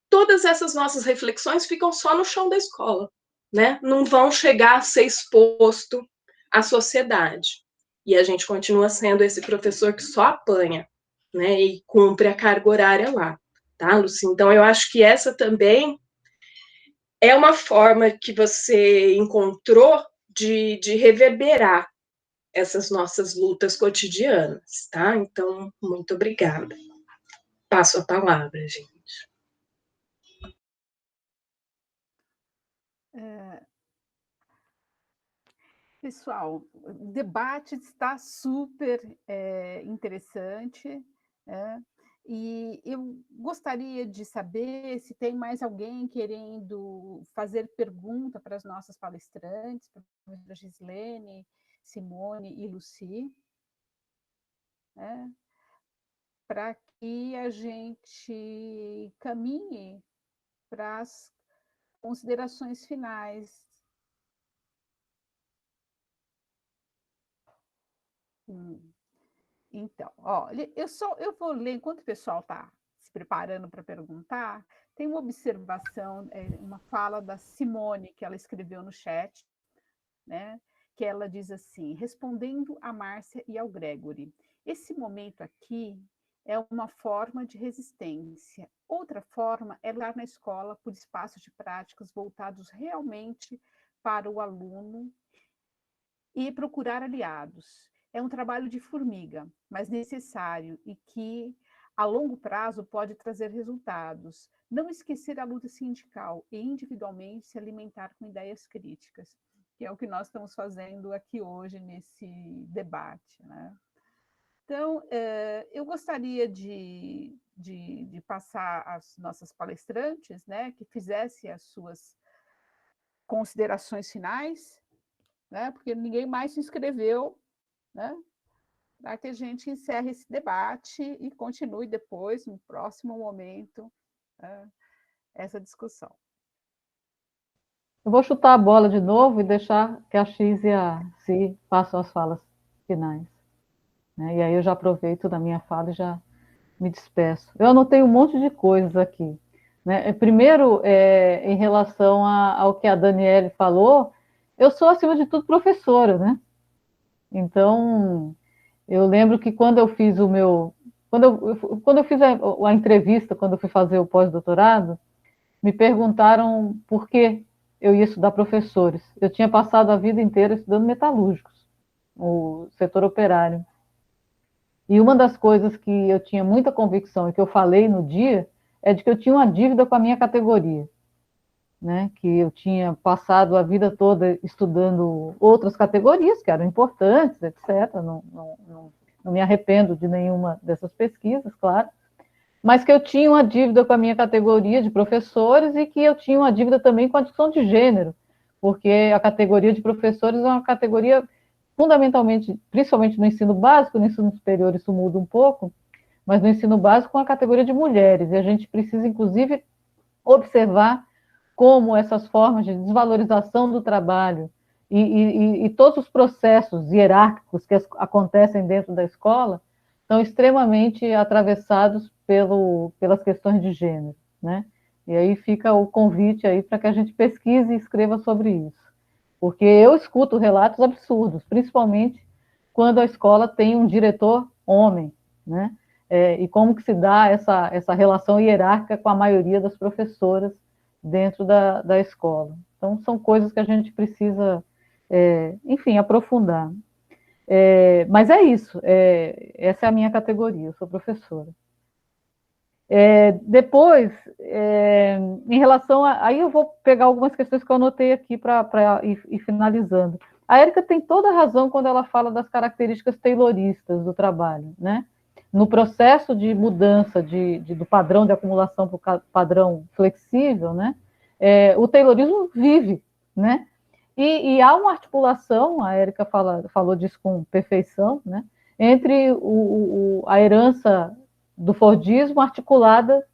todas essas nossas reflexões ficam só no chão da escola, né? Não vão chegar a ser exposto à sociedade. E a gente continua sendo esse professor que só apanha, né? E cumpre a carga horária lá, tá, Lucy? Então, eu acho que essa também é uma forma que você encontrou de reverberar essas nossas lutas cotidianas, tá? Então, muito obrigada. Passo a palavra, gente. Pessoal, o debate está super interessante, né? E eu gostaria de saber se tem mais alguém querendo fazer pergunta para as nossas palestrantes, para a professora Gislene, Simone e Lucy, né? Para que a gente caminhe para as considerações finais. Então, olha, eu vou ler, enquanto o pessoal está se preparando para perguntar, tem uma observação, uma fala da Simone, que ela escreveu no chat, né? Que ela diz assim, respondendo a Márcia e ao Gregory, esse momento aqui é uma forma de resistência. Outra forma é estar na escola por espaços de práticas voltados realmente para o aluno e procurar aliados. É um trabalho de formiga, mas necessário e que, a longo prazo, pode trazer resultados. Não esquecer a luta sindical e, individualmente, se alimentar com ideias críticas, que é o que nós estamos fazendo aqui hoje nesse debate, né? Então, eu gostaria de passar às nossas palestrantes, né, que fizessem as suas considerações finais, né, porque ninguém mais se inscreveu, né, para que a gente encerre esse debate e continue depois, no próximo momento, essa discussão. Eu vou chutar a bola de novo e deixar que a X e a Si façam as falas finais, né? E aí eu já aproveito da minha fala e já me despeço. Eu anotei um monte de coisas aqui, né? Primeiro, em relação ao que a Daniele falou, eu sou, acima de tudo, professora, né? Então, eu lembro que quando eu fiz o meu... Quando eu fiz a entrevista, quando eu fui fazer o pós-doutorado, me perguntaram por que eu ia estudar professores. Eu tinha passado a vida inteira estudando metalúrgicos, o setor operário. E uma das coisas que eu tinha muita convicção e que eu falei no dia é de que eu tinha uma dívida com a minha categoria, né? Que eu tinha passado a vida toda estudando outras categorias que eram importantes, etc. Não me arrependo de nenhuma dessas pesquisas, claro, mas que eu tinha uma dívida com a minha categoria de professores e que eu tinha uma dívida também com a discussão de gênero, porque a categoria de professores é uma categoria fundamentalmente, principalmente no ensino básico, no ensino superior isso muda um pouco, mas no ensino básico é uma categoria de mulheres, e a gente precisa, inclusive, observar como essas formas de desvalorização do trabalho e todos os processos hierárquicos que acontecem dentro da escola são extremamente atravessados pelas questões de gênero, né? E aí fica o convite aí para que a gente pesquise e escreva sobre isso. Porque eu escuto relatos absurdos, principalmente quando a escola tem um diretor homem, né? E como que se dá essa relação hierárquica com a maioria das professoras dentro da escola. Então, são coisas que a gente precisa, enfim, aprofundar. Mas é isso, essa é a minha categoria, eu sou professora. Depois, em relação aí eu vou pegar algumas questões que eu anotei aqui para ir finalizando. A Érica tem toda a razão quando ela fala das características tayloristas do trabalho, né? No processo de mudança do padrão de acumulação para o padrão flexível, né? O taylorismo vive, né? E há uma articulação, a Érica falou disso com perfeição, né? Entre a herança do Fordismo articulada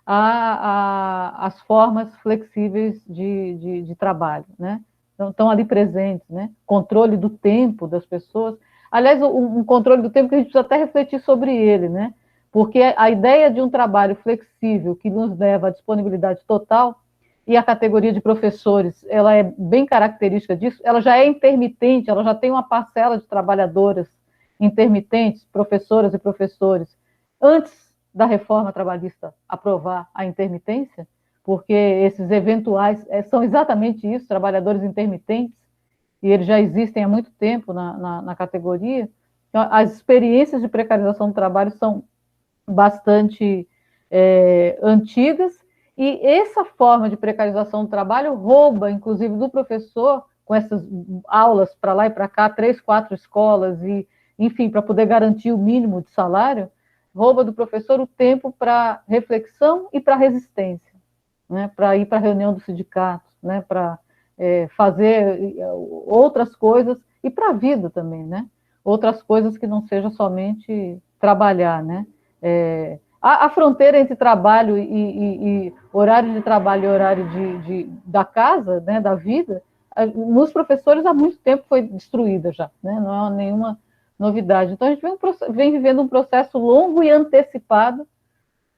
às formas flexíveis de trabalho, né? Então, estão ali presentes, né? Controle do tempo das pessoas. Aliás, um controle do tempo que a gente precisa até refletir sobre ele, né? Porque a ideia de um trabalho flexível que nos leva à disponibilidade total, e a categoria de professores, ela é bem característica disso, ela já é intermitente, ela já tem uma parcela de trabalhadoras intermitentes, professoras e professores, antes da reforma trabalhista aprovar a intermitência, porque esses eventuais são exatamente isso, trabalhadores intermitentes, e eles já existem há muito tempo na categoria. Então, as experiências de precarização do trabalho são bastante antigas, e essa forma de precarização do trabalho rouba, inclusive, do professor com essas aulas para lá e para cá, 3, 4 escolas, e, enfim, para poder garantir o mínimo de salário, rouba do professor o tempo para reflexão e para resistência, né? Para ir para a reunião do sindicato, né? Para fazer outras coisas, e para a vida também, né? Outras coisas que não seja somente trabalhar, né? A fronteira entre trabalho e horário de trabalho e horário da casa, né, da vida, nos professores há muito tempo foi destruída já, né? Não há nenhuma novidade. Então, a gente vem vivendo um processo longo e antecipado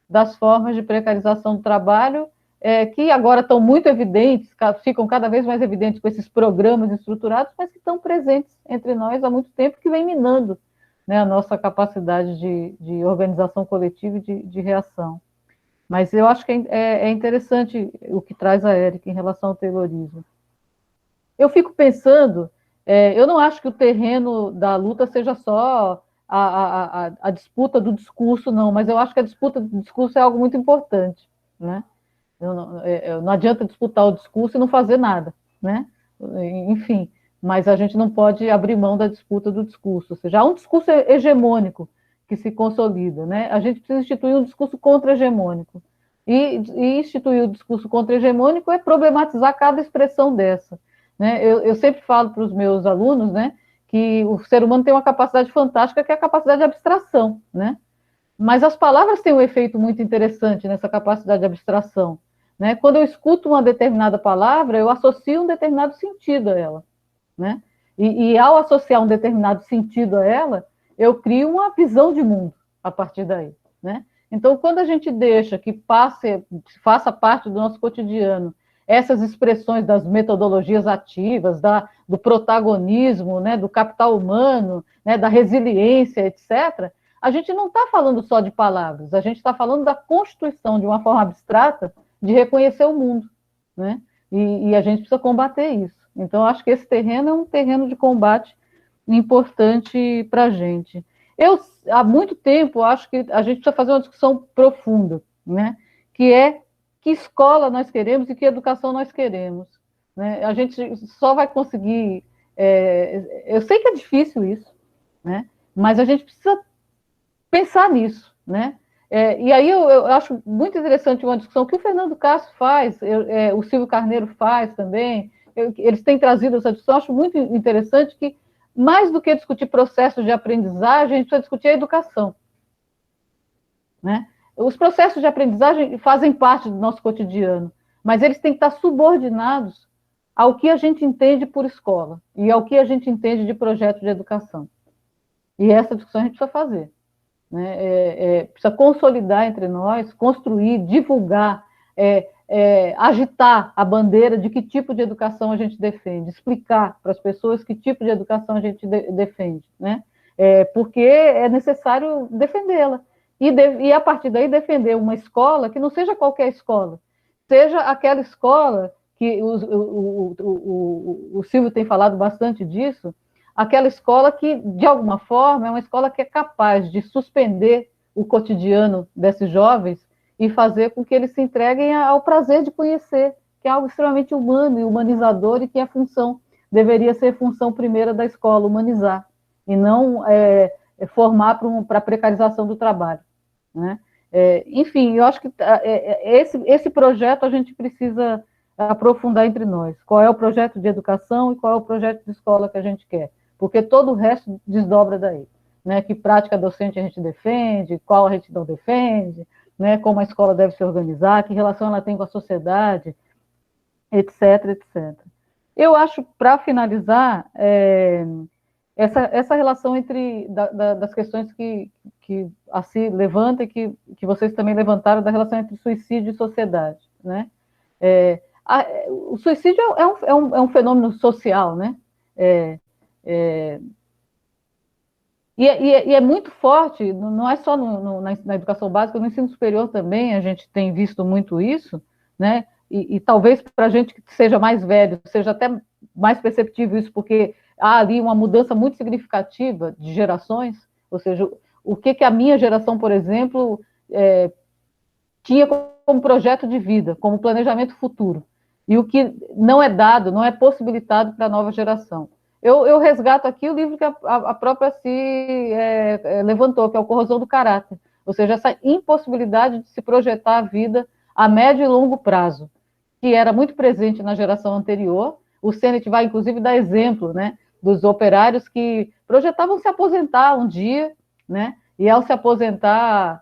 das formas de precarização do trabalho, que agora estão muito evidentes, ficam cada vez mais evidentes com esses programas estruturados, mas que estão presentes entre nós há muito tempo, que vem minando, né, a nossa capacidade de organização coletiva e de reação. Mas eu acho que é interessante o que traz a Érica em relação ao Taylorismo. Eu fico pensando, eu não acho que o terreno da luta seja só a disputa do discurso, não, mas eu acho que a disputa do discurso é algo muito importante, né? Não adianta disputar o discurso e não fazer nada, né? Enfim, mas a gente não pode abrir mão da disputa do discurso, ou seja, há um discurso hegemônico que se consolida, né? A gente precisa instituir um discurso contra-hegemônico, e instituir o discurso contra-hegemônico é problematizar cada expressão dessa, né? Eu sempre falo para os meus alunos, né, que o ser humano tem uma capacidade fantástica, que é a capacidade de abstração, né? Mas as palavras têm um efeito muito interessante nessa capacidade de abstração, né? Quando eu escuto uma determinada palavra, eu associo um determinado sentido a ela, né? E ao associar um determinado sentido a ela, eu crio uma visão de mundo a partir daí, né? Então, quando a gente deixa que faça parte do nosso cotidiano essas expressões das metodologias ativas, do protagonismo, né, do capital humano, né, da resiliência, etc., a gente não está falando só de palavras, a gente está falando da constituição de uma forma abstrata de reconhecer o mundo, né? E a gente precisa combater isso. Então, acho que esse terreno é um terreno de combate importante para a gente. Eu, há muito tempo, acho que a gente precisa fazer uma discussão profunda, né? Que é que escola nós queremos e que educação nós queremos, né? A gente só vai conseguir... eu sei que é difícil isso, né? Mas a gente precisa pensar nisso, né? E aí eu acho muito interessante uma discussão que o Fernando Castro faz, o Silvio Carneiro faz também, eles têm trazido essa discussão, eu acho muito interessante que, mais do que discutir processos de aprendizagem, a gente precisa discutir a educação, né? Os processos de aprendizagem fazem parte do nosso cotidiano, mas eles têm que estar subordinados ao que a gente entende por escola e ao que a gente entende de projeto de educação. E essa discussão a gente precisa fazer, né? Precisa consolidar entre nós, construir, divulgar, agitar a bandeira de que tipo de educação a gente defende, explicar para as pessoas que tipo de educação a gente defende, né? Porque é necessário defendê-la. E a partir daí defender uma escola que não seja qualquer escola, seja aquela escola que o Silvio tem falado bastante disso, aquela escola que, de alguma forma, é uma escola que é capaz de suspender o cotidiano desses jovens e fazer com que eles se entreguem ao prazer de conhecer, que é algo extremamente humano e humanizador, e que deveria ser função primeira da escola, humanizar, e não formar para a precarização do trabalho, né? Enfim, eu acho que esse projeto a gente precisa aprofundar entre nós. Qual é o projeto de educação e qual é o projeto de escola que a gente quer? Porque todo o resto desdobra daí, né? Que prática docente a gente defende, qual a gente não defende, né? Como a escola deve se organizar, que relação ela tem com a sociedade, etc, etc. Eu acho, para finalizar, essa relação das questões que a Si levanta e que vocês também levantaram, da relação entre suicídio e sociedade, né? O suicídio é um fenômeno social, né? E é muito forte, não é só na educação básica, no ensino superior também a gente tem visto muito isso, né? E talvez para a gente que seja mais velho, seja até mais perceptível isso, porque há ali uma mudança muito significativa de gerações, ou seja, o que a minha geração, por exemplo, tinha como projeto de vida, como planejamento futuro, e o que não é dado, não é possibilitado para a nova geração. Eu resgato aqui o livro que a própria Si levantou, que é o Corrosão do Caráter, ou seja, essa impossibilidade de se projetar a vida a médio e longo prazo, que era muito presente na geração anterior. O Sennett vai, inclusive, dar exemplo, né, dos operários que projetavam se aposentar um dia, né, e ao se aposentar,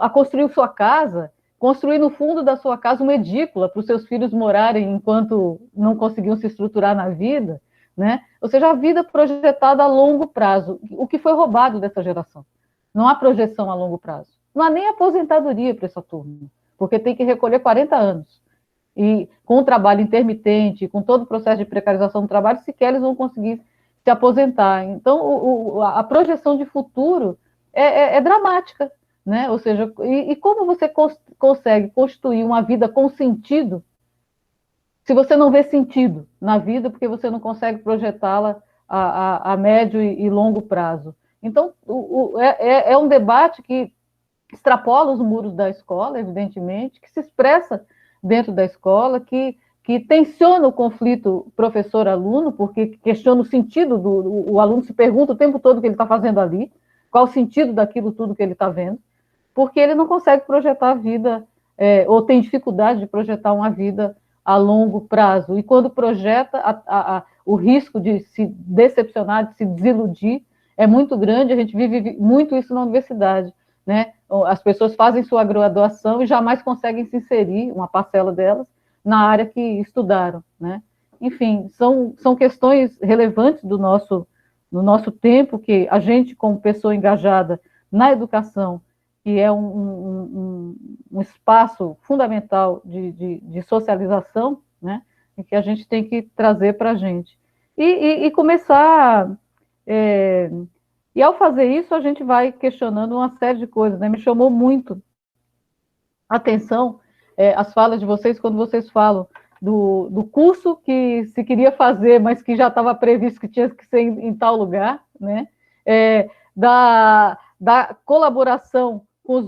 a construir sua casa, construir no fundo da sua casa uma edícula para os seus filhos morarem enquanto não conseguiam se estruturar na vida, né? Ou seja, a vida projetada a longo prazo, o que foi roubado dessa geração. Não há projeção a longo prazo. Não há nem aposentadoria para essa turma, porque tem que recolher 40 anos. E com o trabalho intermitente, com todo o processo de precarização do trabalho, sequer eles vão conseguir se aposentar. Então, a projeção de futuro é dramática, né? Ou seja, e como você consegue construir uma vida com sentido se você não vê sentido na vida, porque você não consegue projetá-la a médio e longo prazo? Então, é um debate que extrapola os muros da escola, evidentemente, que se expressa dentro da escola, que tensiona o conflito professor-aluno, porque questiona o sentido o aluno se pergunta o tempo todo o que ele está fazendo ali, qual o sentido daquilo tudo que ele está vendo, porque ele não consegue projetar a vida, ou tem dificuldade de projetar uma vida a longo prazo. E quando projeta, o risco de se decepcionar, de se desiludir, é muito grande. A gente vive muito isso na universidade, né? As pessoas fazem sua graduação e jamais conseguem se inserir, uma parcela delas, na área que estudaram, né? Enfim, são questões relevantes do nosso tempo, que a gente, como pessoa engajada na educação, que é um espaço fundamental de socialização, né, e que a gente tem que trazer para a gente. E começar... e ao fazer isso, a gente vai questionando uma série de coisas, né? Me chamou muito a atenção as falas de vocês, quando vocês falam do curso que se queria fazer, mas que já estava previsto que tinha que ser em tal lugar, né? Da colaboração com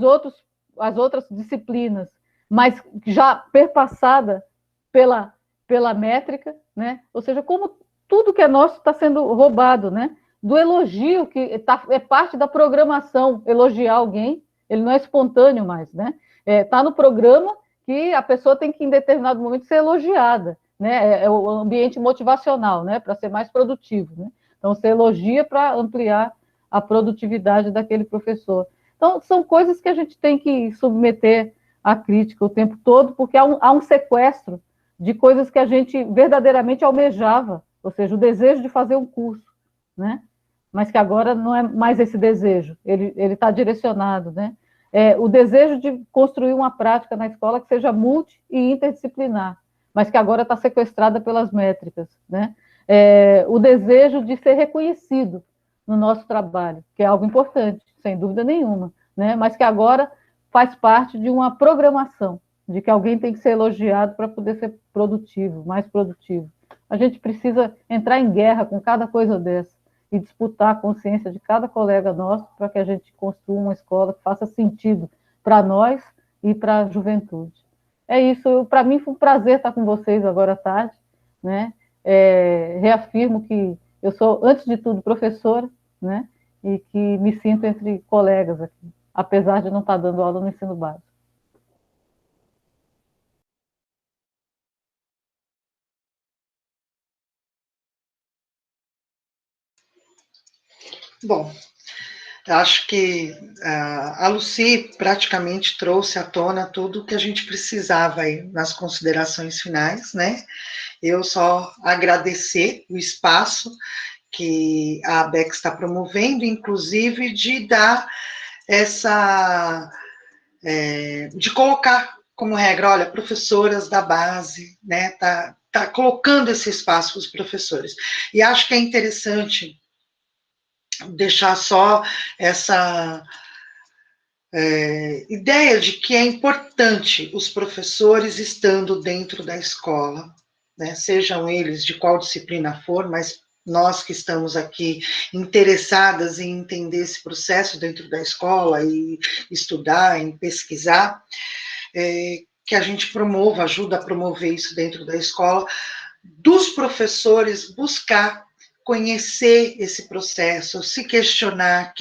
as outras disciplinas, mas já perpassada pela métrica, né? Ou seja, como tudo que é nosso está sendo roubado, né? Do elogio, que é parte da programação, elogiar alguém, ele não é espontâneo mais, né? Está no programa que a pessoa tem que, em determinado momento, ser elogiada, né? É o ambiente motivacional, né? Para ser mais produtivo, né? Então, você elogia para ampliar a produtividade daquele professor. Então, são coisas que a gente tem que submeter à crítica o tempo todo, porque há um sequestro de coisas que a gente verdadeiramente almejava, ou seja, o desejo de fazer um curso, né? Mas que agora não é mais esse desejo, ele está direcionado, né? O desejo de construir uma prática na escola que seja multi e interdisciplinar, mas que agora está sequestrada pelas métricas, né? O desejo de ser reconhecido no nosso trabalho, que é algo importante, sem dúvida nenhuma, né? Mas que agora faz parte de uma programação, de que alguém tem que ser elogiado para poder ser produtivo, mais produtivo. A gente precisa entrar em guerra com cada coisa dessa e disputar a consciência de cada colega nosso para que a gente construa uma escola que faça sentido para nós e para a juventude. É isso. Para mim foi um prazer estar com vocês agora à tarde, né? Reafirmo que eu sou, antes de tudo, professora, né? E que me sinto entre colegas aqui, apesar de não estar dando aula no ensino básico. Bom, acho que a Lucy praticamente trouxe à tona tudo o que a gente precisava aí nas considerações finais, né? Eu só agradecer o espaço que a ABEC está promovendo, inclusive de dar de colocar como regra, olha, professoras da base, né? Tá colocando esse espaço para os professores. E acho que é interessante deixar só essa ideia de que é importante os professores estando dentro da escola, né? Sejam eles de qual disciplina for, mas nós que estamos aqui interessadas em entender esse processo dentro da escola e estudar, em pesquisar, que a gente promova, ajuda a promover isso dentro da escola, dos professores buscar conhecer esse processo, se questionar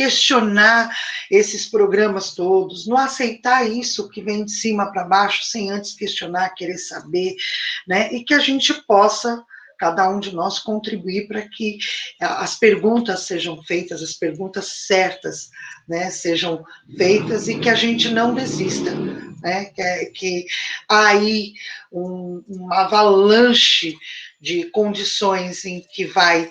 esses programas todos, não aceitar isso que vem de cima para baixo, sem antes questionar, querer saber, né? E que a gente possa, cada um de nós, contribuir para que as perguntas sejam feitas, as perguntas certas, né, sejam feitas e que a gente não desista, né? Que há aí uma avalanche de condições em que vai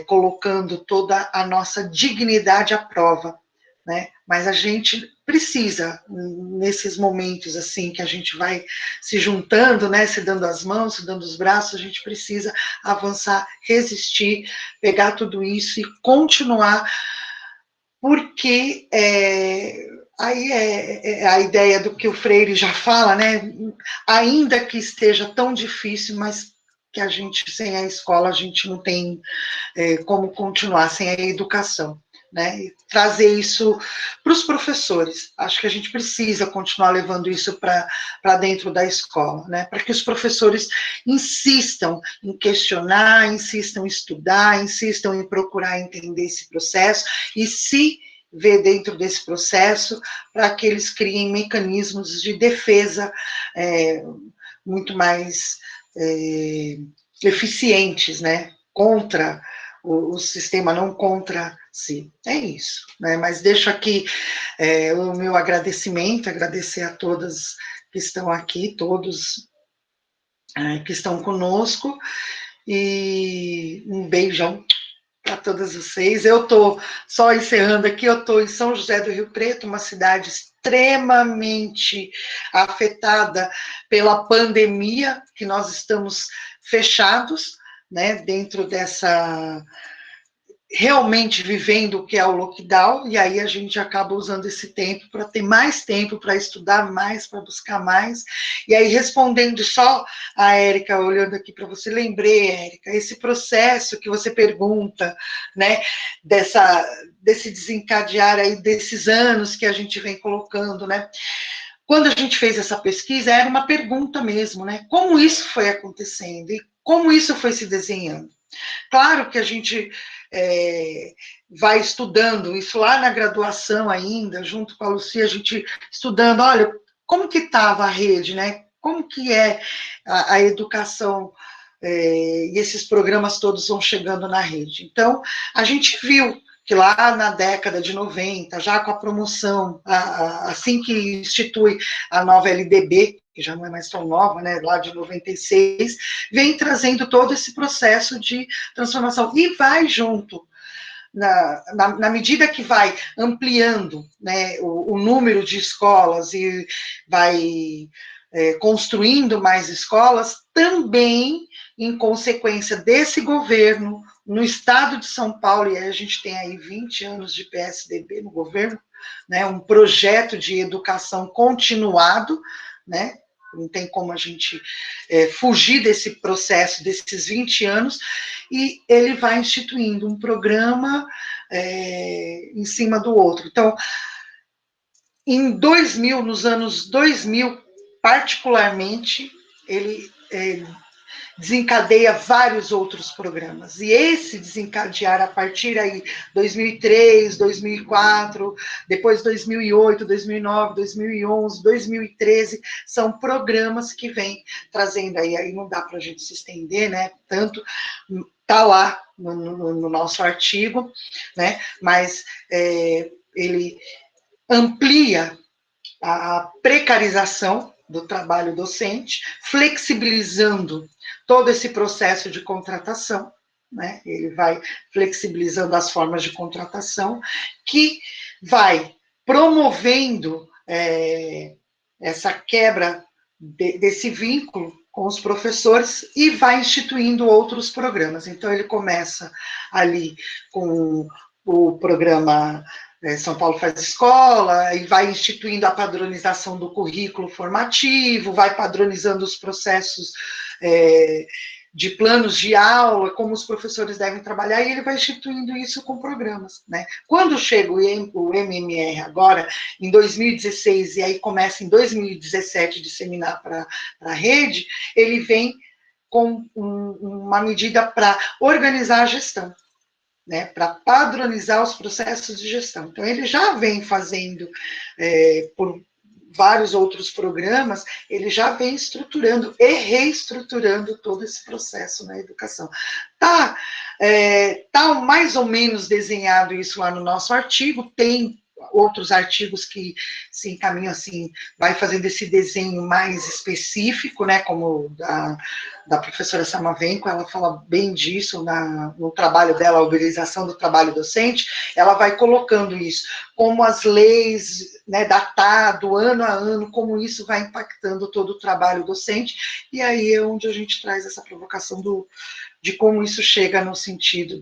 colocando toda a nossa dignidade à prova, né? Mas a gente precisa, nesses momentos assim, que a gente vai se juntando, né, se dando as mãos, se dando os braços, a gente precisa avançar, resistir, pegar tudo isso e continuar, porque aí é a ideia do que o Freire já fala, né? Ainda que esteja tão difícil, mas que a gente, sem a escola, a gente não tem como continuar, sem a educação, né? E trazer isso para os professores. Acho que a gente precisa continuar levando isso para dentro da escola, né? Para que os professores insistam em questionar, insistam em estudar, insistam em procurar entender esse processo e se ver dentro desse processo, para que eles criem mecanismos de defesa muito mais eficientes, né, contra o sistema, não contra si. É isso, né? Mas deixo aqui o meu agradecimento, agradecer a todas que estão aqui, todos que estão conosco, e um beijão para todas vocês. Eu estou, só encerrando aqui, eu estou em São José do Rio Preto, uma cidade extremamente afetada pela pandemia, que nós estamos fechados, né, dentro dessa, realmente vivendo o que é o lockdown, e aí a gente acaba usando esse tempo para ter mais tempo para estudar mais, para buscar mais. E aí, respondendo só a Érica, olhando aqui para você, lembrei, Érica, esse processo que você pergunta, né, desse desencadear aí desses anos que a gente vem colocando, né? Quando a gente fez essa pesquisa, era uma pergunta mesmo, né? Como isso foi acontecendo e como isso foi se desenhando? Claro que a gente vai estudando, isso lá na graduação ainda, junto com a Lucia, a gente estudando, olha, como que estava a rede, né? Como que é a educação, e esses programas todos vão chegando na rede. Então, a gente viu que lá na década de 90, já com a promoção, assim que institui a nova LDB, que já não é mais tão nova, né, lá de 96, vem trazendo todo esse processo de transformação, e vai junto, na medida que vai ampliando, né, o número de escolas e vai construindo mais escolas, também, em consequência desse governo, no estado de São Paulo, e aí a gente tem aí 20 anos de PSDB no governo, né, um projeto de educação continuado, né, não tem como a gente fugir desse processo, desses 20 anos, e ele vai instituindo um programa em cima do outro. Então, em 2000, nos anos 2000, particularmente, ele desencadeia vários outros programas. E esse desencadear a partir aí 2003, 2004, depois 2008, 2009, 2011, 2013, são programas que vêm trazendo aí não dá para a gente se estender, né? Tanto está lá no nosso artigo, né? Mas ele amplia a precarização do trabalho docente, flexibilizando todo esse processo de contratação, né? Ele vai flexibilizando as formas de contratação, que vai promovendo essa quebra desse vínculo com os professores e vai instituindo outros programas. Então, ele começa ali com o programa São Paulo Faz Escola, e vai instituindo a padronização do currículo formativo, vai padronizando os processos de planos de aula, como os professores devem trabalhar, e ele vai instituindo isso com programas, né? Quando chega o MMR agora, em 2016, e aí começa em 2017 disseminar para a rede, ele vem com uma medida para organizar a gestão, né, para padronizar os processos de gestão. Então, ele já vem fazendo, por vários outros programas, ele já vem estruturando e reestruturando todo esse processo na educação. Tá mais ou menos desenhado isso lá no nosso artigo, tem outros artigos que se encaminham assim, vai fazendo esse desenho mais específico, né, como da professora Samavenko, ela fala bem disso no trabalho dela, a organização do trabalho docente, ela vai colocando isso, como as leis, né, datado, ano a ano, como isso vai impactando todo o trabalho docente, e aí é onde a gente traz essa provocação de como isso chega no sentido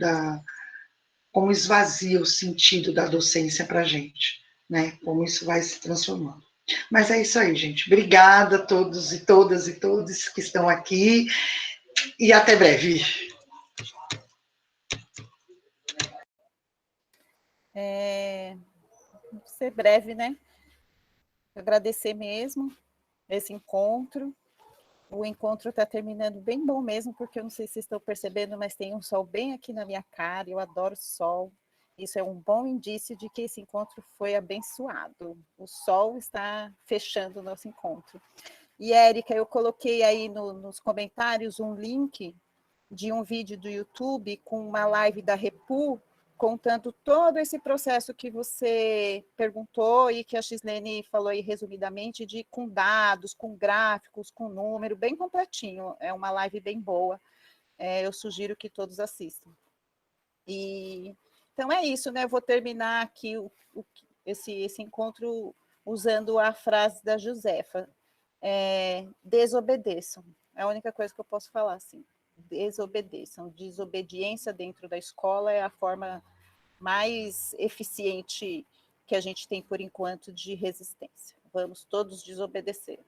como esvazia o sentido da docência para a gente, né? Como isso vai se transformando. Mas é isso aí, gente. Obrigada a todos e todas e todos que estão aqui, e até breve. Vou ser breve, né? Agradecer mesmo esse encontro. O encontro está terminando bem bom mesmo, porque eu não sei se vocês estão percebendo, mas tem um sol bem aqui na minha cara, eu adoro sol. Isso é um bom indício de que esse encontro foi abençoado. O sol está fechando o nosso encontro. E, Érica, eu coloquei aí nos comentários um link de um vídeo do YouTube com uma live da Repu, contando todo esse processo que você perguntou e que a Gislene falou aí resumidamente, com dados, com gráficos, com número, bem completinho. É uma live bem boa. Eu sugiro que todos assistam. Então é isso, né? Eu vou terminar aqui esse encontro usando a frase da Josefa. Desobedeçam. É a única coisa que eu posso falar, assim. Desobedeçam. Desobediência dentro da escola é a forma mais eficiente que a gente tem, por enquanto, de resistência. Vamos todos desobedecer.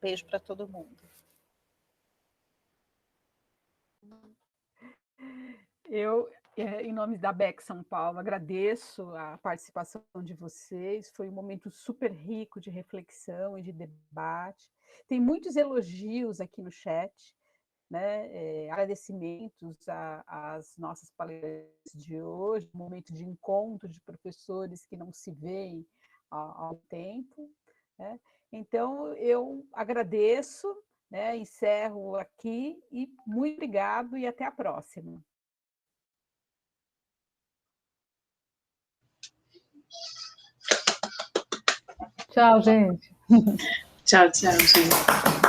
Beijo para todo mundo. Eu, em nome da BEC São Paulo, agradeço a participação de vocês. Foi um momento super rico de reflexão e de debate. Tem muitos elogios aqui no chat, né? Agradecimentos às nossas palestras de hoje, um momento de encontro de professores que não se veem há um tempo, né? Então, eu agradeço, né? Encerro aqui e muito obrigado e até a próxima. Tchau, gente. Tchau, tchau, gente.